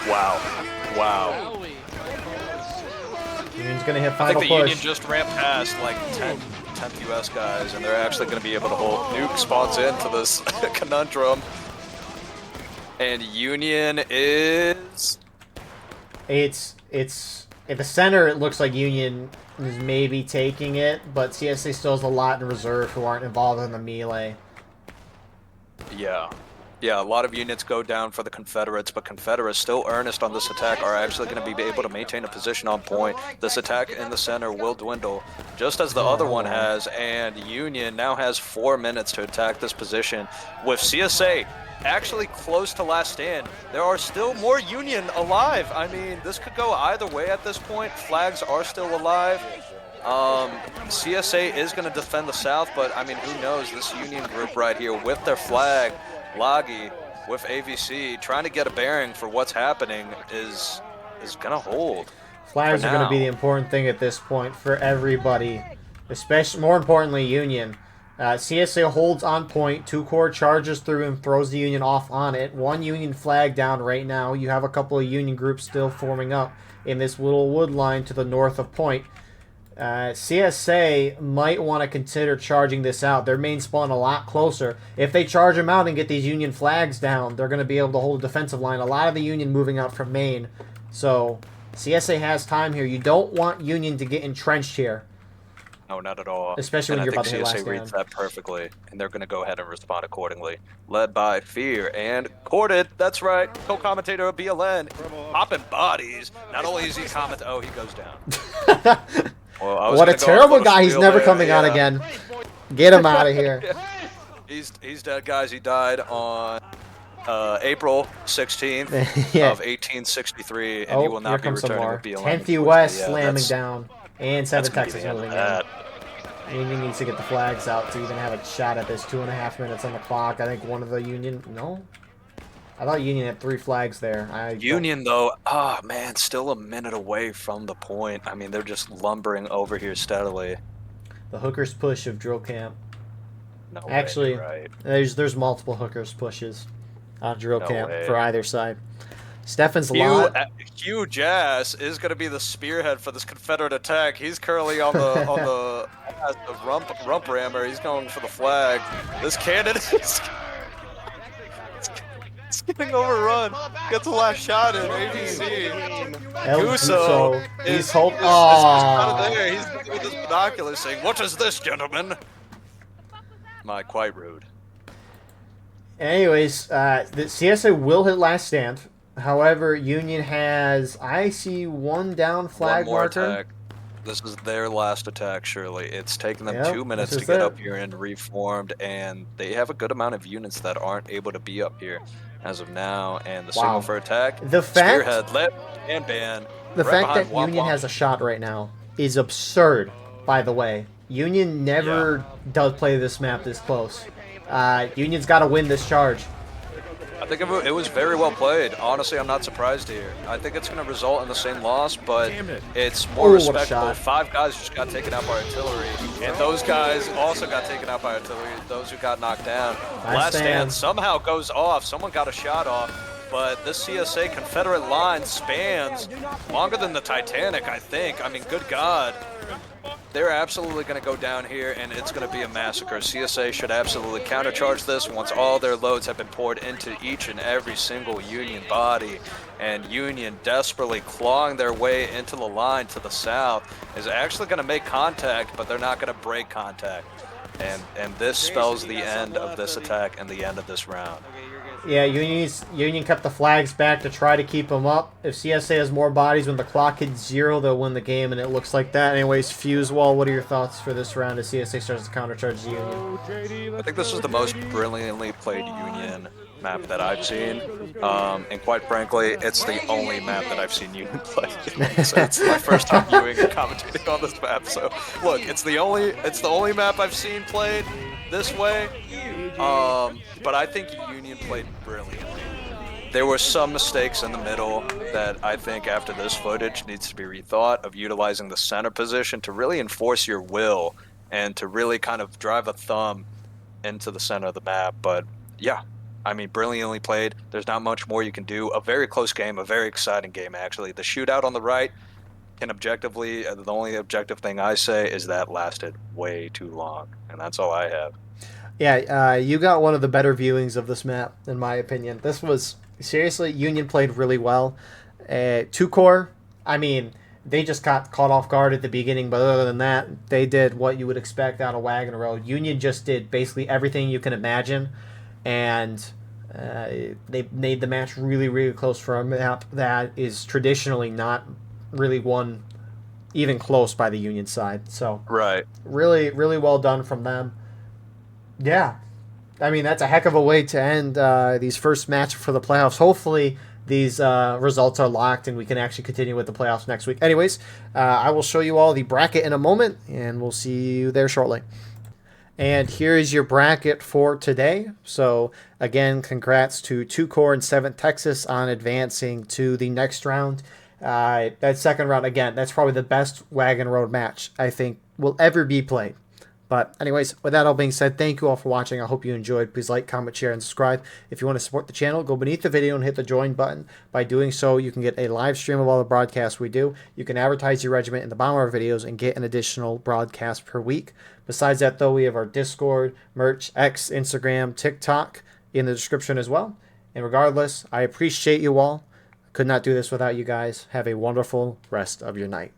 Wow. Wow. Union's going to hit final push. I think the push. Union just ran past like 10th US guys, and they're actually going to be able to hold nuke spawns into this conundrum. And Union is... It's at the center. It looks like Union is maybe taking it, but CSA still has a lot in reserve who aren't involved in the melee. Yeah, a lot of units go down for the Confederates, but Confederates, still earnest on this attack, are actually going to be able to maintain a position on point. This attack in the center will dwindle, just as the other one has, and Union now has 4 minutes to attack this position. With CSA actually close to last stand, there are still more Union alive. I mean, this could go either way at this point. Flags are still alive. CSA is going to defend the south, but I mean, who knows? This Union group right here with their flag, Loggy with AVC, trying to get a bearing for what's happening is going to hold. Flags are going to be the important thing at this point for everybody, especially, more importantly, Union. CSA holds on point. 2 core charges through and throws the Union off on it. 1 Union flag down right now. You have a couple of Union groups still forming up in this little wood line to the north of point. CSA might want to consider charging this out. Their main spawn a lot closer. If they charge them out and get these Union flags down, they're going to be able to hold a defensive line. A lot of the Union moving out from main. So CSA has time here. You don't want Union to get entrenched here. No, not at all. Especially when you're about to hit last CSA reads that perfectly, and they're going to go ahead and respond accordingly. Led by Fear and Corded, that's right, co-commentator of BLN, popping bodies. Not only is he commenting, oh, he goes down. Well, what a terrible guy. He's never coming on again. Get him out of here. He's dead, guys. He died on April 16th of 1863, and he will not be returning with BLN. 10th US slamming down. And 7 Texas moving in. Union needs to get the flags out to even have a shot at this. 2.5 minutes on the clock. I think one of the Union... No? I thought Union had 3 flags there. Union, though, oh, man, still a minute away from the point. I mean, they're just lumbering over here steadily. The hookers push of drill camp. No Actually, way, there's multiple hookers pushes on drill camp for either side. Stefan's Hugh Jass is going to be the spearhead for this Confederate attack. He's currently on the rump rammer. He's going for the flag. This cannon is getting overrun. Gets the last shot in ABC. Guso he's holding. He's with his binoculars saying, "What is this, gentlemen?" Quite rude. Anyways, the CSA will hit last stand. However, Union has, I see 1 down flag marker. Attack. This is their last attack, surely. It's taken them 2 minutes to get up here and reformed, and they have a good amount of units that aren't able to be up here as of now. And the signal for attack, spearhead, left, and ban. The fact that Union has a shot right now is absurd, by the way. Union never does play this map this close. Union's got to win this charge. I think it was very well played. Honestly, I'm not surprised here. I think it's going to result in the same loss, but it's more respectable. 5 guys just got taken out by artillery, and those guys also got taken out by artillery, those who got knocked down. Last stand somehow goes off. Someone got a shot off, but this CSA Confederate line spans longer than the Titanic, I think. I mean, good God. They're absolutely going to go down here, and it's going to be a massacre. CSA should absolutely countercharge this once all their loads have been poured into each and every single Union body. And Union, desperately clawing their way into the line to the south, is actually going to make contact, but they're not going to break contact. And this spells the end of this attack and the end of this round. Yeah, Union kept the flags back to try to keep them up. If CSA has more bodies when the clock hits 0, they'll win the game, and it looks like that. Anyways, Fusewall, what are your thoughts for this round as CSA starts to countercharge the Union? I think this is the most brilliantly played Union map that I've seen, and quite frankly, it's the only map that I've seen Union play. So it's my first time viewing and commentating on this map. So look, it's the only map I've seen played this way. But I think Union played brilliantly. There were some mistakes in the middle that I think after this footage needs to be rethought, of utilizing the center position to really enforce your will and to really kind of drive a thumb into the center of the map. But yeah, I mean, brilliantly played. There's not much more you can do. A very close game, a very exciting game, actually. The shootout on the right can objectively, the only objective thing I say is that lasted way too long, and that's all I have. Yeah, you got one of the better viewings of this map, in my opinion. This was, seriously, Union played really well. 2-core, I mean, they just got caught off guard at the beginning, but other than that, they did what you would expect out of Wagon Road. Union just did basically everything you can imagine, and they made the match really, really close for a map that is traditionally not really won even close by the Union side. So, right, really, really well done from them. Yeah, I mean, that's a heck of a way to end these first matches for the playoffs. Hopefully, these results are locked and we can actually continue with the playoffs next week. Anyways, I will show you all the bracket in a moment, and we'll see you there shortly. And here is your bracket for today. So, again, congrats to 2-core and 7th Texas on advancing to the next round. That second round, again, that's probably the best Wagon Road match I think will ever be played. But anyways, with that all being said, thank you all for watching. I hope you enjoyed. Please like, comment, share, and subscribe. If you want to support the channel, go beneath the video and hit the join button. By doing so, you can get a live stream of all the broadcasts we do. You can advertise your regiment in the bottom of our videos and get an additional broadcast per week. Besides that, though, we have our Discord, merch, X, Instagram, TikTok in the description as well. And regardless, I appreciate you all. Could not do this without you guys. Have a wonderful rest of your night.